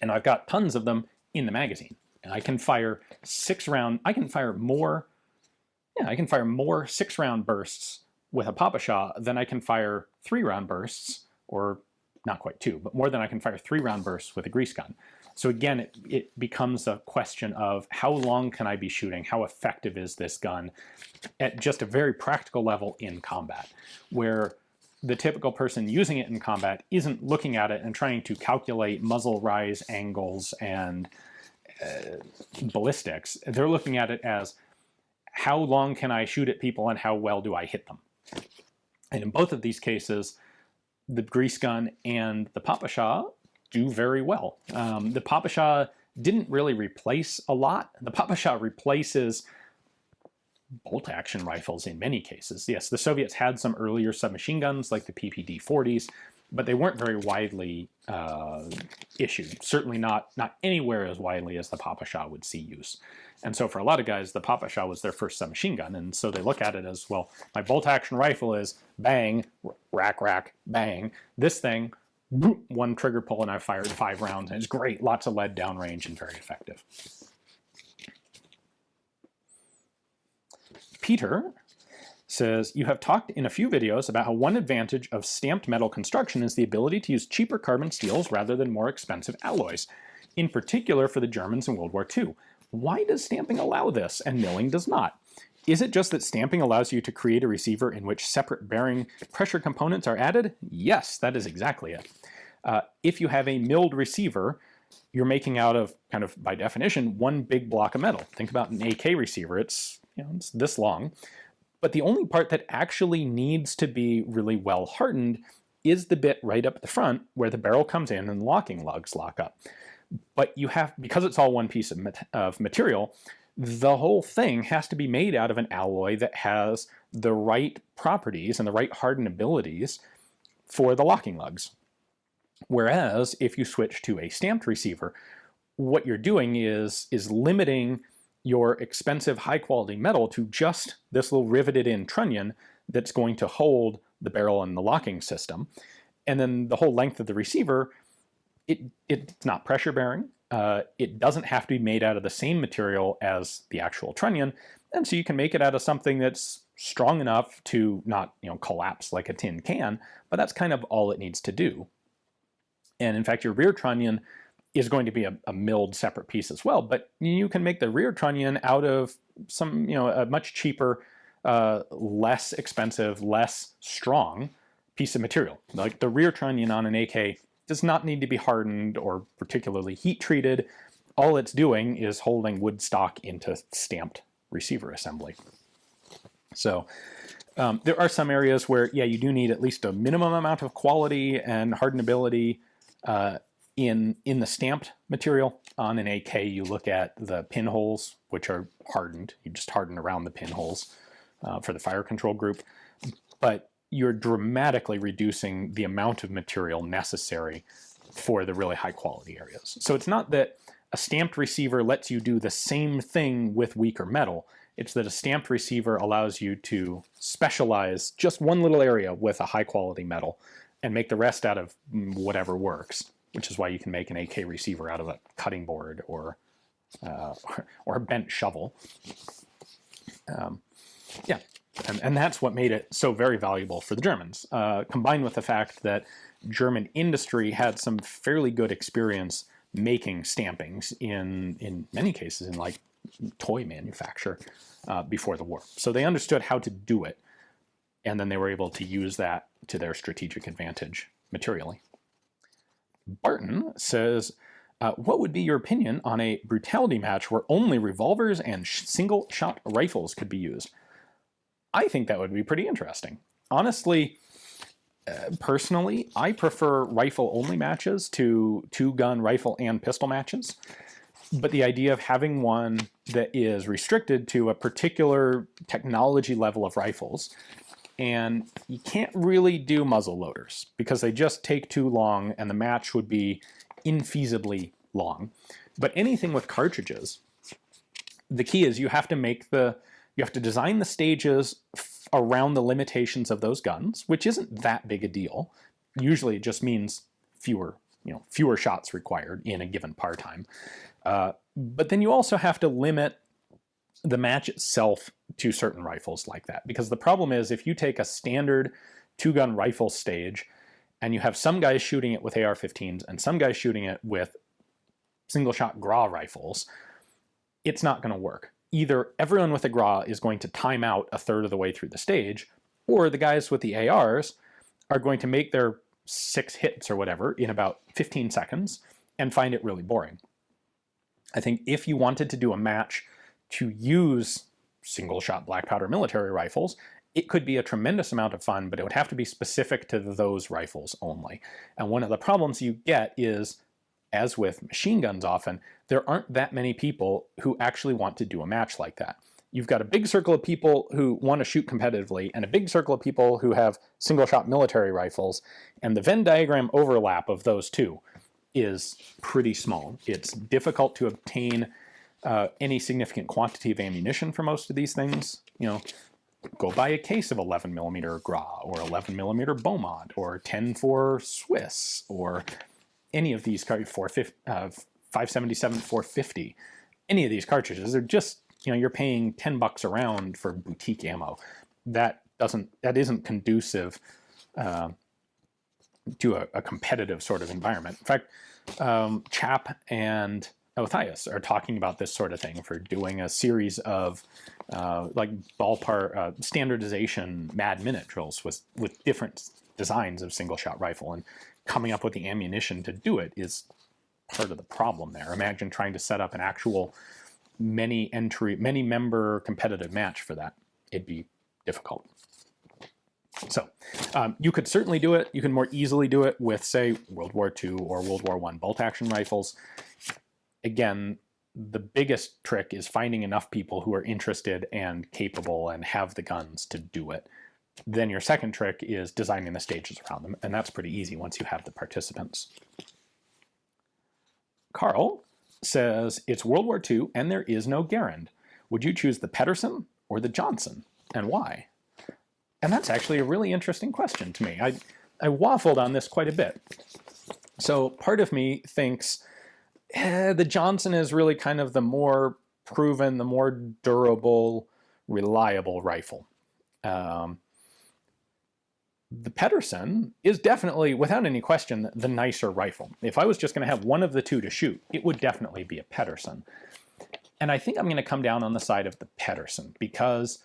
And I've got tons of them in the magazine. And I can fire 6-round, I can fire more 6-round bursts with a Papasha than I can fire 3-round bursts, or not quite 2, but more than I can fire 3-round bursts with a grease gun. So again, it becomes a question of how long can I be shooting? How effective is this gun at just a very practical level in combat, where the typical person using it in combat isn't looking at it and trying to calculate muzzle rise angles and ballistics. They're looking at it as how long can I shoot at people and how well do I hit them? And in both of these cases, the grease gun and the Papasha do very well. The Papasha didn't really replace a lot. The Papasha replaces bolt-action rifles in many cases. Yes, the Soviets had some earlier submachine guns like the PPD-40s, but they weren't very widely issued. Certainly not anywhere as widely as the Papasha would see use. And so for a lot of guys, the Papasha was their first submachine gun, and so they look at it as, well, my bolt-action rifle is bang, rack, rack, bang. This thing, boop, one trigger pull, and I've fired 5 rounds, and it's great. Lots of lead downrange and very effective. Peter says, you have talked in a few videos about how one advantage of stamped metal construction is the ability to use cheaper carbon steels rather than more expensive alloys, in particular for the Germans in World War II. Why does stamping allow this and milling does not? Is it just that stamping allows you to create a receiver in which separate bearing pressure components are added? Yes, that is exactly it. If you have a milled receiver, you're making out of, kind of by definition, one big block of metal. Think about an AK receiver. It's, it's this long. But the only part that actually needs to be really well hardened is the bit right up at the front where the barrel comes in and the locking lugs lock up. But you have, because it's all one piece of material, the whole thing has to be made out of an alloy that has the right properties and the right hardenabilities for the locking lugs. Whereas if you switch to a stamped receiver, what you're doing is limiting your expensive high-quality metal to just this little riveted-in trunnion that's going to hold the barrel and the locking system. And then the whole length of the receiver, it's not pressure-bearing. It doesn't have to be made out of the same material as the actual trunnion, and so you can make it out of something that's strong enough to not, collapse like a tin can, but that's kind of all it needs to do. And in fact, your rear trunnion is going to be a milled separate piece as well, but you can make the rear trunnion out of some, a much cheaper, less expensive, less strong piece of material. Like the rear trunnion on an AK does not need to be hardened or particularly heat treated. All it's doing is holding wood stock into stamped receiver assembly. So there are some areas where, you do need at least a minimum amount of quality and hardenability in the stamped material. On an AK, you look at the pinholes, which are hardened. You just harden around the pinholes for the fire control group. But you're dramatically reducing the amount of material necessary for the really high quality areas. So it's not that a stamped receiver lets you do the same thing with weaker metal. It's that a stamped receiver allows you to specialize just one little area with a high quality metal and make the rest out of whatever works, which is why you can make an AK receiver out of a cutting board or a bent shovel. And that's what made it so very valuable for the Germans, combined with the fact that German industry had some fairly good experience making stampings in many cases in like toy manufacture before the war. So they understood how to do it, and then they were able to use that to their strategic advantage materially. Barton says, what would be your opinion on a brutality match where only revolvers and single-shot rifles could be used? I think that would be pretty interesting. Honestly, personally, I prefer rifle-only matches to two-gun rifle and pistol matches. But the idea of having one that is restricted to a particular technology level of rifles, and you can't really do muzzle loaders because they just take too long and the match would be infeasibly long. But anything with cartridges, the key is you have to design the stages around the limitations of those guns, which isn't that big a deal. Usually it just means fewer shots required in a given par time. But then you also have to limit the match itself to certain rifles like that. Because the problem is if you take a standard two-gun rifle stage and you have some guys shooting it with AR-15s and some guys shooting it with single-shot GRA rifles, it's not going to work. Either everyone with a GRA is going to time out a third of the way through the stage, or the guys with the ARs are going to make their 6 hits or whatever in about 15 seconds and find it really boring. I think if you wanted to do a match to use single-shot black powder military rifles, it could be a tremendous amount of fun, but it would have to be specific to those rifles only. And one of the problems you get is, as with machine guns often, there aren't that many people who actually want to do a match like that. You've got a big circle of people who want to shoot competitively and a big circle of people who have single-shot military rifles, and the Venn diagram overlap of those two is pretty small. It's difficult to obtain any significant quantity of ammunition for most of these things. Go buy a case of 11mm GRA or 11mm Beaumont or 10-4 Swiss or any of these 577 450. Any of these cartridges are just, you're paying $10 a round for boutique ammo. That isn't conducive to a competitive sort of environment. In fact, Chap and Othias are talking about this sort of thing for doing a series of like ballpark standardization mad minute drills with different designs of single shot rifle, and coming up with the ammunition to do it is part of the problem there. Imagine trying to set up an actual many member competitive match for that. It'd be difficult. So you could certainly do it. You can more easily do it with, say, World War II or World War I bolt action rifles. Again, the biggest trick is finding enough people who are interested and capable and have the guns to do it. Then your second trick is designing the stages around them, and that's pretty easy once you have the participants. Carl says, it's World War II and there is no Garand. Would you choose the Pedersen or the Johnson, and why? And that's actually a really interesting question to me. I waffled on this quite a bit. So part of me thinks the Johnson is really kind of the more proven, the more durable, reliable rifle. The Pedersen is definitely, without any question, the nicer rifle. If I was just going to have one of the two to shoot, it would definitely be a Pedersen. And I think I'm going to come down on the side of the Pedersen, because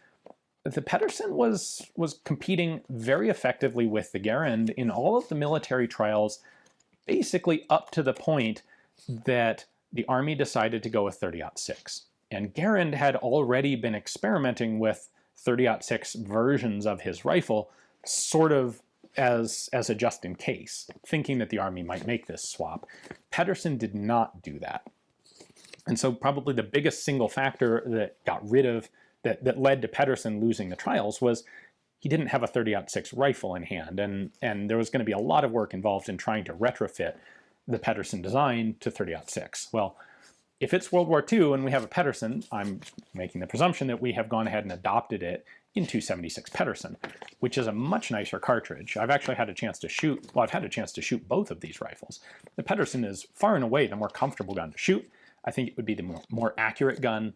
the Pedersen was competing very effectively with the Garand in all of the military trials, basically up to the point that the Army decided to go with 30-06. And Garand had already been experimenting with 30-06 versions of his rifle, sort of as a just in case, thinking that the Army might make this swap. Pedersen did not do that. And so probably the biggest single factor that got rid of, that led to Pedersen losing the trials was he didn't have a 30-06 rifle in hand. And there was going to be a lot of work involved in trying to retrofit the Pedersen design to 30-06. Well, if it's World War II and we have a Pedersen, I'm making the presumption that we have gone ahead and adopted it in 276 Pedersen, which is a much nicer cartridge. I've actually had a chance to shoot, well, I've had a chance to shoot both of these rifles. The Pedersen is far and away the more comfortable gun to shoot. I think it would be the more accurate gun.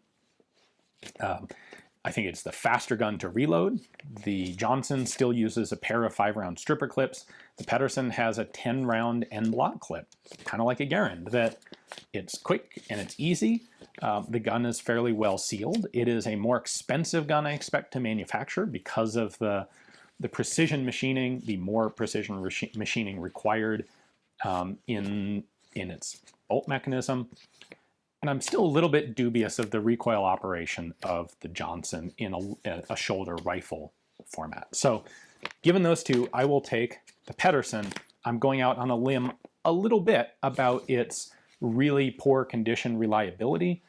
I think it's the faster gun to reload. The Johnson still uses a pair of 5-round stripper clips. The Pedersen has a 10-round end block clip, kind of like a Garand, that it's quick and it's easy. The gun is fairly well sealed. It is a more expensive gun, I expect, to manufacture because of the precision machining, the more precision machining required in its bolt mechanism. And I'm still a little bit dubious of the recoil operation of the Johnson in a shoulder rifle format. So given those two, I will take the Pedersen. I'm going out on a limb a little bit about its really poor condition reliability,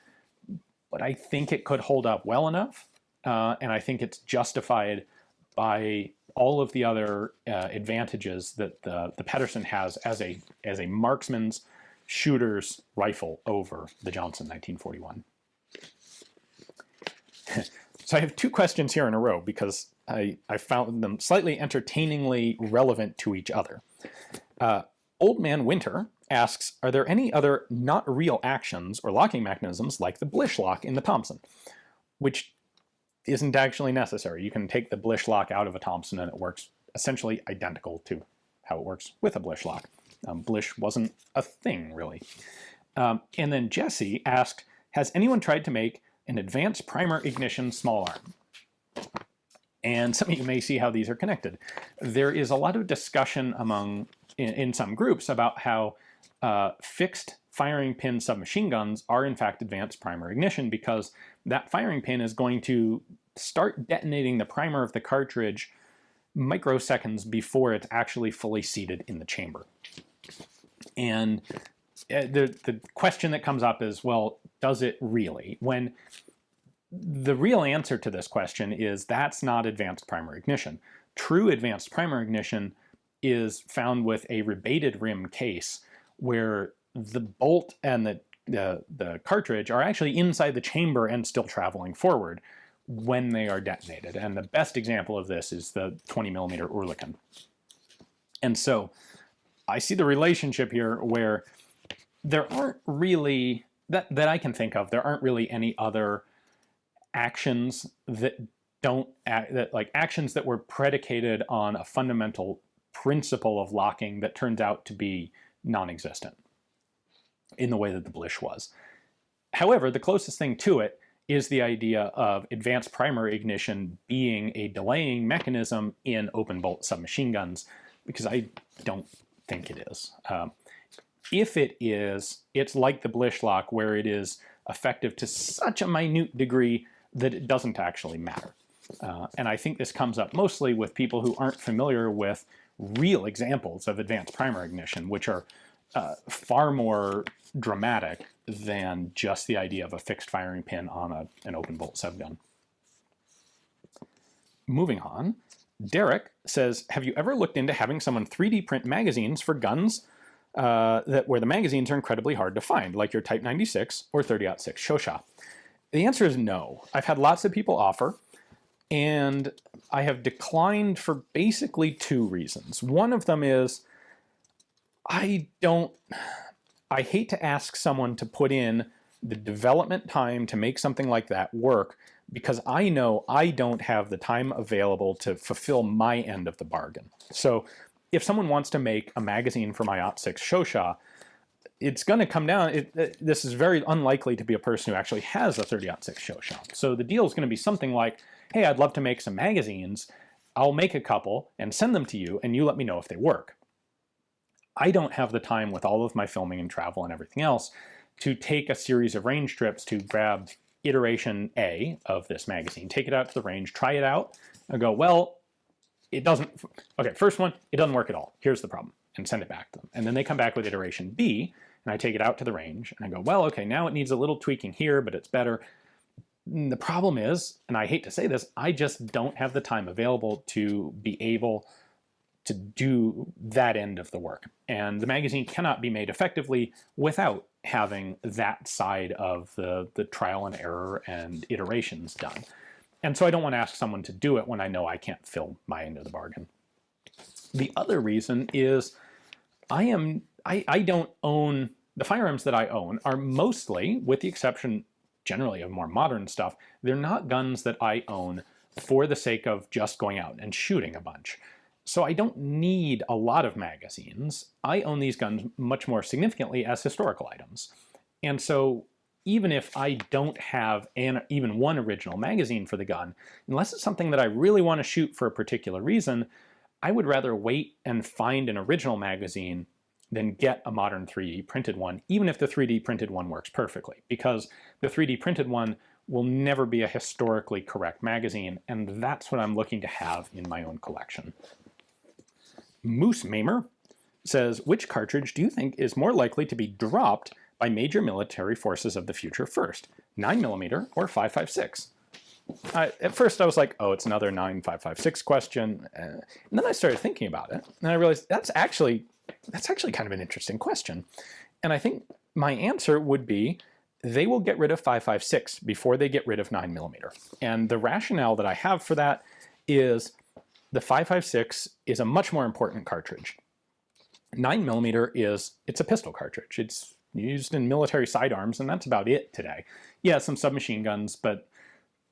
but I think it could hold up well enough. And I think it's justified by all of the other advantages that the Pedersen has as a marksman's shooter's rifle over the Johnson 1941. So I have two questions here in a row because I found them slightly entertainingly relevant to each other. Old Man Winter asks, are there any other not real actions or locking mechanisms like the Blish lock in the Thompson? Which isn't actually necessary. You can take the Blish lock out of a Thompson and it works essentially identical to how it works with a Blish lock. Blish wasn't a thing, really. And then Jesse asked, has anyone tried to make an advanced primer ignition small arm? And some of you may see how these are connected. There is a lot of discussion in some groups about how fixed firing pin submachine guns are in fact advanced primer ignition, because that firing pin is going to start detonating the primer of the cartridge microseconds before it's actually fully seated in the chamber. And the question that comes up is, well, does it really? When the real answer to this question is that's not advanced primer ignition. True advanced primer ignition is found with a rebated rim case where the bolt and the cartridge are actually inside the chamber and still traveling forward when they are detonated. And the best example of this is the 20mm Oerlikon. And so I see the relationship here where there aren't really, that I can think of, there aren't really any other actions that actions that were predicated on a fundamental principle of locking that turns out to be non-existent in the way that the Blish was. However, the closest thing to it is the idea of advanced primer ignition being a delaying mechanism in open bolt submachine guns, because I don't think it is. If it is, it's like the Blish lock where it is effective to such a minute degree that it doesn't actually matter. And I think this comes up mostly with people who aren't familiar with real examples of advanced primary ignition, which are far more dramatic than just the idea of a fixed firing pin on an open bolt subgun. Moving on, Derek says, have you ever looked into having someone 3D print magazines for guns where the magazines are incredibly hard to find, like your Type 96 or 30-06 Shosha? The answer is no. I've had lots of people offer, and I have declined for basically two reasons. One of them is I hate to ask someone to put in the development time to make something like that work, because I know I don't have the time available to fulfill my end of the bargain. So if someone wants to make a magazine for my ot6 Shosha, it's going to come down, this is very unlikely to be a person who actually has a 30-06 Shosha. So the deal is going to be something like, hey, I'd love to make some magazines. I'll make a couple and send them to you, and you let me know if they work. I don't have the time with all of my filming and travel and everything else to take a series of range trips to grab iteration A of this magazine, take it out to the range, try it out, and go, well, it doesn't, okay, first one, it doesn't work at all. Here's the problem, and send it back to them. And then they come back with iteration B, and I take it out to the range, and I go, well, okay, now it needs a little tweaking here, but it's better. And the problem is, and I hate to say this, I just don't have the time available to be able to do that end of the work. And the magazine cannot be made effectively without having that side of the trial and error and iterations done. And so I don't want to ask someone to do it when I know I can't fill my end of the bargain. The other reason is I don't own, the firearms that I own are mostly, with the exception generally of more modern stuff, they're not guns that I own for the sake of just going out and shooting a bunch. So I don't need a lot of magazines. I own these guns much more significantly as historical items. And so even if I don't have even one original magazine for the gun, unless it's something that I really want to shoot for a particular reason, I would rather wait and find an original magazine than get a modern 3D printed one, even if the 3D printed one works perfectly, because the 3D printed one will never be a historically correct magazine, and that's what I'm looking to have in my own collection. Moose Mamer says, which cartridge do you think is more likely to be dropped by major military forces of the future first, 9mm or 5.56? At first I was like, oh, it's another 9.556 question. And then I started thinking about it, and I realized that's actually kind of an interesting question. And I think my answer would be they will get rid of 5.56 before they get rid of 9mm. And the rationale that I have for that is the 5.56 is a much more important cartridge. 9mm it's a pistol cartridge. It's used in military sidearms, and that's about it today. Yeah, some submachine guns, but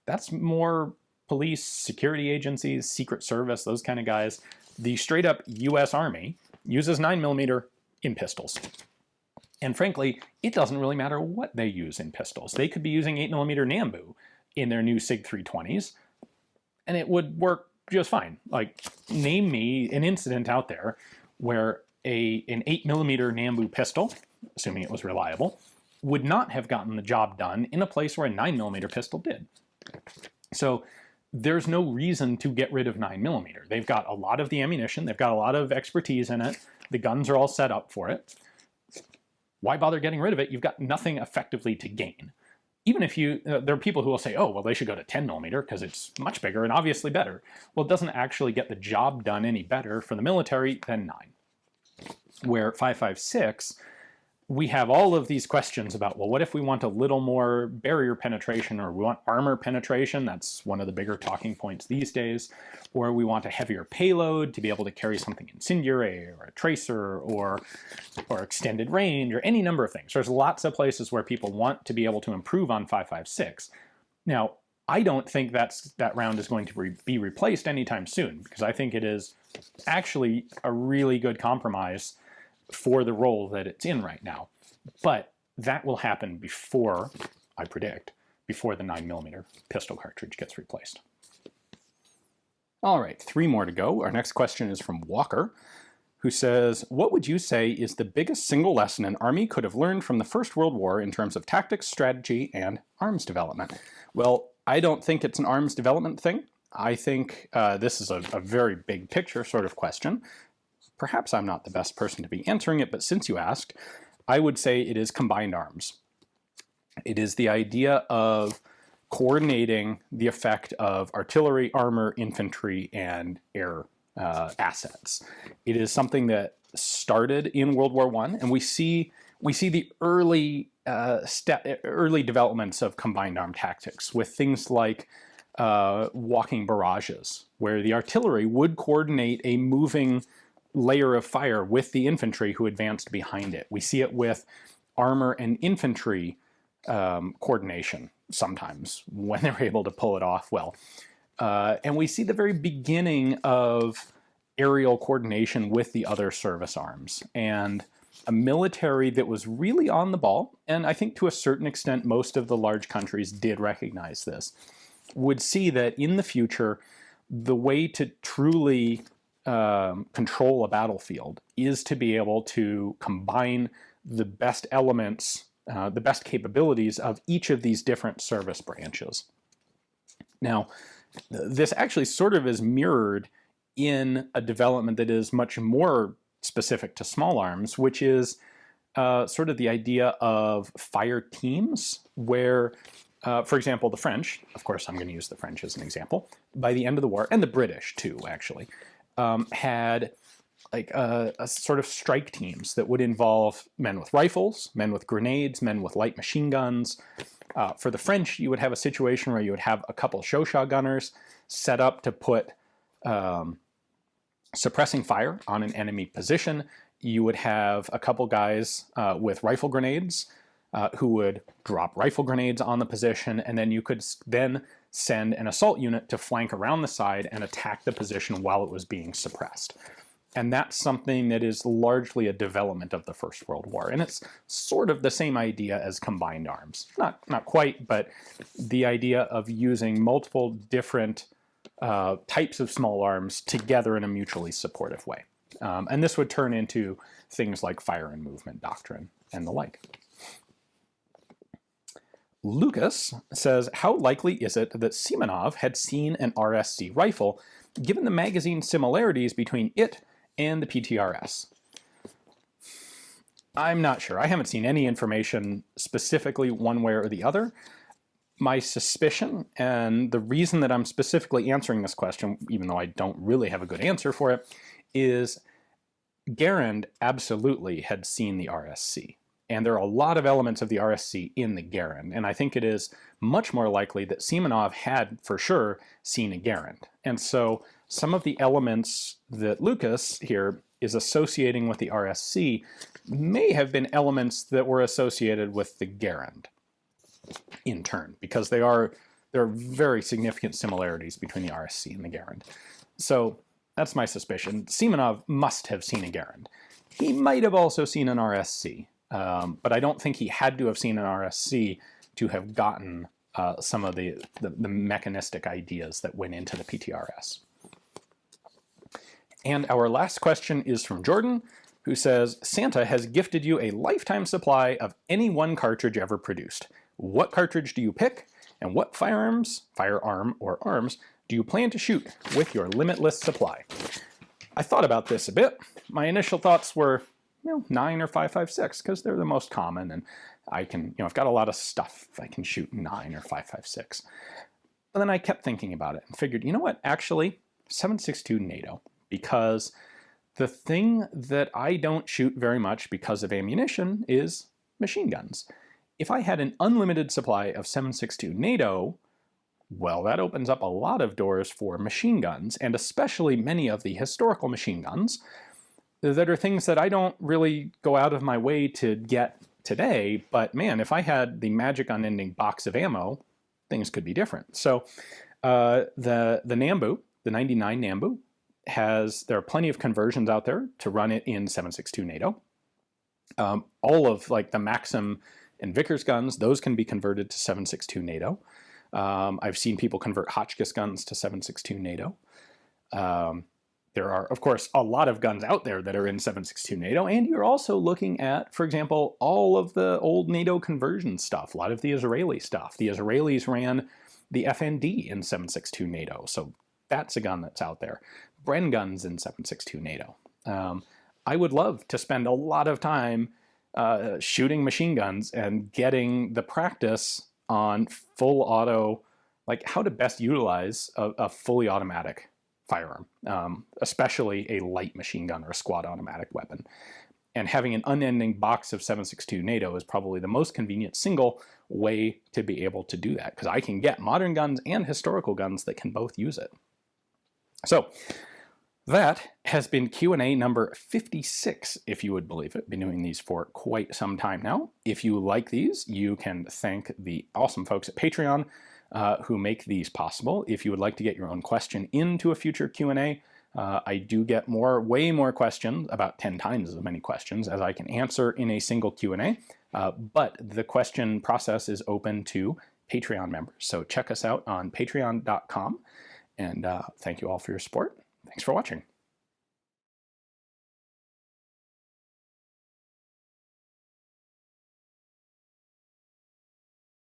that's more police, security agencies, Secret Service, those kind of guys. The straight up US Army uses 9mm in pistols. And frankly, it doesn't really matter what they use in pistols. They could be using 8mm Nambu in their new SIG 320s, and it would work just fine. Like, name me an incident out there where an 8mm Nambu pistol, assuming it was reliable, would not have gotten the job done in a place where a 9mm pistol did. So there's no reason to get rid of 9mm. They've got a lot of the ammunition, they've got a lot of expertise in it, the guns are all set up for it. Why bother getting rid of it? You've got nothing effectively to gain. Even if there are people who will say, oh, well, they should go to 10mm because it's much bigger and obviously better. Well, it doesn't actually get the job done any better for the military than 9. Where 5.56, we have all of these questions about, well, what if we want a little more barrier penetration, or we want armor penetration? That's one of the bigger talking points these days. Or we want a heavier payload to be able to carry something incendiary, or a tracer, or extended range, or any number of things. There's lots of places where people want to be able to improve on 5.56. Now, I don't think that round is going to be replaced anytime soon, because I think it is actually a really good compromise for the role that it's in right now. But that will happen before, I predict, before the 9mm pistol cartridge gets replaced. All right, 3 more to go. Our next question is from Walker, who says, what would you say is the biggest single lesson an army could have learned from the First World War in terms of tactics, strategy, and arms development? Well, I don't think it's an arms development thing. I think this is a very big picture sort of question. Perhaps I'm not the best person to be answering it, but since you asked, I would say it is combined arms. It is the idea of coordinating the effect of artillery, armor, infantry, and air assets. It is something that started in World War I, and we see the early developments of combined arm tactics with things like walking barrages, where the artillery would coordinate a moving layer of fire with the infantry who advanced behind it. We see it with armor and infantry coordination sometimes when they're able to pull it off well. And we see the very beginning of aerial coordination with the other service arms. And a military that was really on the ball, and I think to a certain extent most of the large countries did recognize this, would see that in the future the way to truly control a battlefield is to be able to combine the best elements, the best capabilities of each of these different service branches. Now, this actually sort of is mirrored in a development that is much more specific to small arms, which is sort of the idea of fire teams, where, for example, the French, of course I'm going to use the French as an example, by the end of the war, and the British too, actually, had like a sort of strike teams that would involve men with rifles, men with grenades, men with light machine guns. For the French, you would have a situation where you would have a couple Shosha gunners set up to put suppressing fire on an enemy position. You would have a couple guys with rifle grenades who would drop rifle grenades on the position, and then you could then send an assault unit to flank around the side and attack the position while it was being suppressed. And that's something that is largely a development of the First World War. And it's sort of the same idea as combined arms. Not quite, but the idea of using multiple different types of small arms together in a mutually supportive way. And this would turn into things like fire and movement doctrine and the like. Lucas says, how likely is it that Simonov had seen an RSC rifle, given the magazine similarities between it and the PTRS? I'm not sure. I haven't seen any information specifically one way or the other. My suspicion, and the reason that I'm specifically answering this question, even though I don't really have a good answer for it, is Garand absolutely had seen the RSC. And there are a lot of elements of the RSC in the Garand. And I think it is much more likely that Simonov had, for sure, seen a Garand. And so some of the elements that Lucas here is associating with the RSC may have been elements that were associated with the Garand in turn, because there are very significant similarities between the RSC and the Garand. So that's my suspicion. Simonov must have seen a Garand. He might have also seen an RSC. But I don't think he had to have seen an RSC to have gotten some of the mechanistic ideas that went into the PTRS. And our last question is from Jordan, who says, Santa has gifted you a lifetime supply of any one cartridge ever produced. What cartridge do you pick, and what firearm or arms do you plan to shoot with your limitless supply? I thought about this a bit. My initial thoughts were, 9 or 5.56, because they're the most common, and I can, I've got a lot of stuff if I can shoot 9 or 5.56. But then I kept thinking about it and figured, you know what, actually, 7.62 NATO, because the thing that I don't shoot very much because of ammunition is machine guns. If I had an unlimited supply of 7.62 NATO, well, that opens up a lot of doors for machine guns, and especially many of the historical machine guns that are things that I don't really go out of my way to get today. But man, if I had the magic unending box of ammo, things could be different. So the Nambu, the 99 Nambu, there are plenty of conversions out there to run it in 7.62 NATO. All of like the Maxim and Vickers guns, those can be converted to 7.62 NATO. I've seen people convert Hotchkiss guns to 7.62 NATO. There are, of course, a lot of guns out there that are in 7.62 NATO, and you're also looking at, for example, all of the old NATO conversion stuff, a lot of the Israeli stuff. The Israelis ran the FND in 7.62 NATO, so that's a gun that's out there. Bren guns in 7.62 NATO. I would love to spend a lot of time shooting machine guns and getting the practice on full auto, like how to best utilize a fully automatic firearm, especially a light machine gun or a squad automatic weapon. And having an unending box of 7.62 NATO is probably the most convenient single way to be able to do that, because I can get modern guns and historical guns that can both use it. So that has been Q&A number 56, if you would believe it. Been doing these for quite some time now. If you like these, you can thank the awesome folks at Patreon who make these possible. If you would like to get your own question into a future Q&A, I do get way more questions, about 10 times as many questions as I can answer in a single Q&A, but the question process is open to Patreon members. So check us out on patreon.com, and thank you all for your support. Thanks for watching.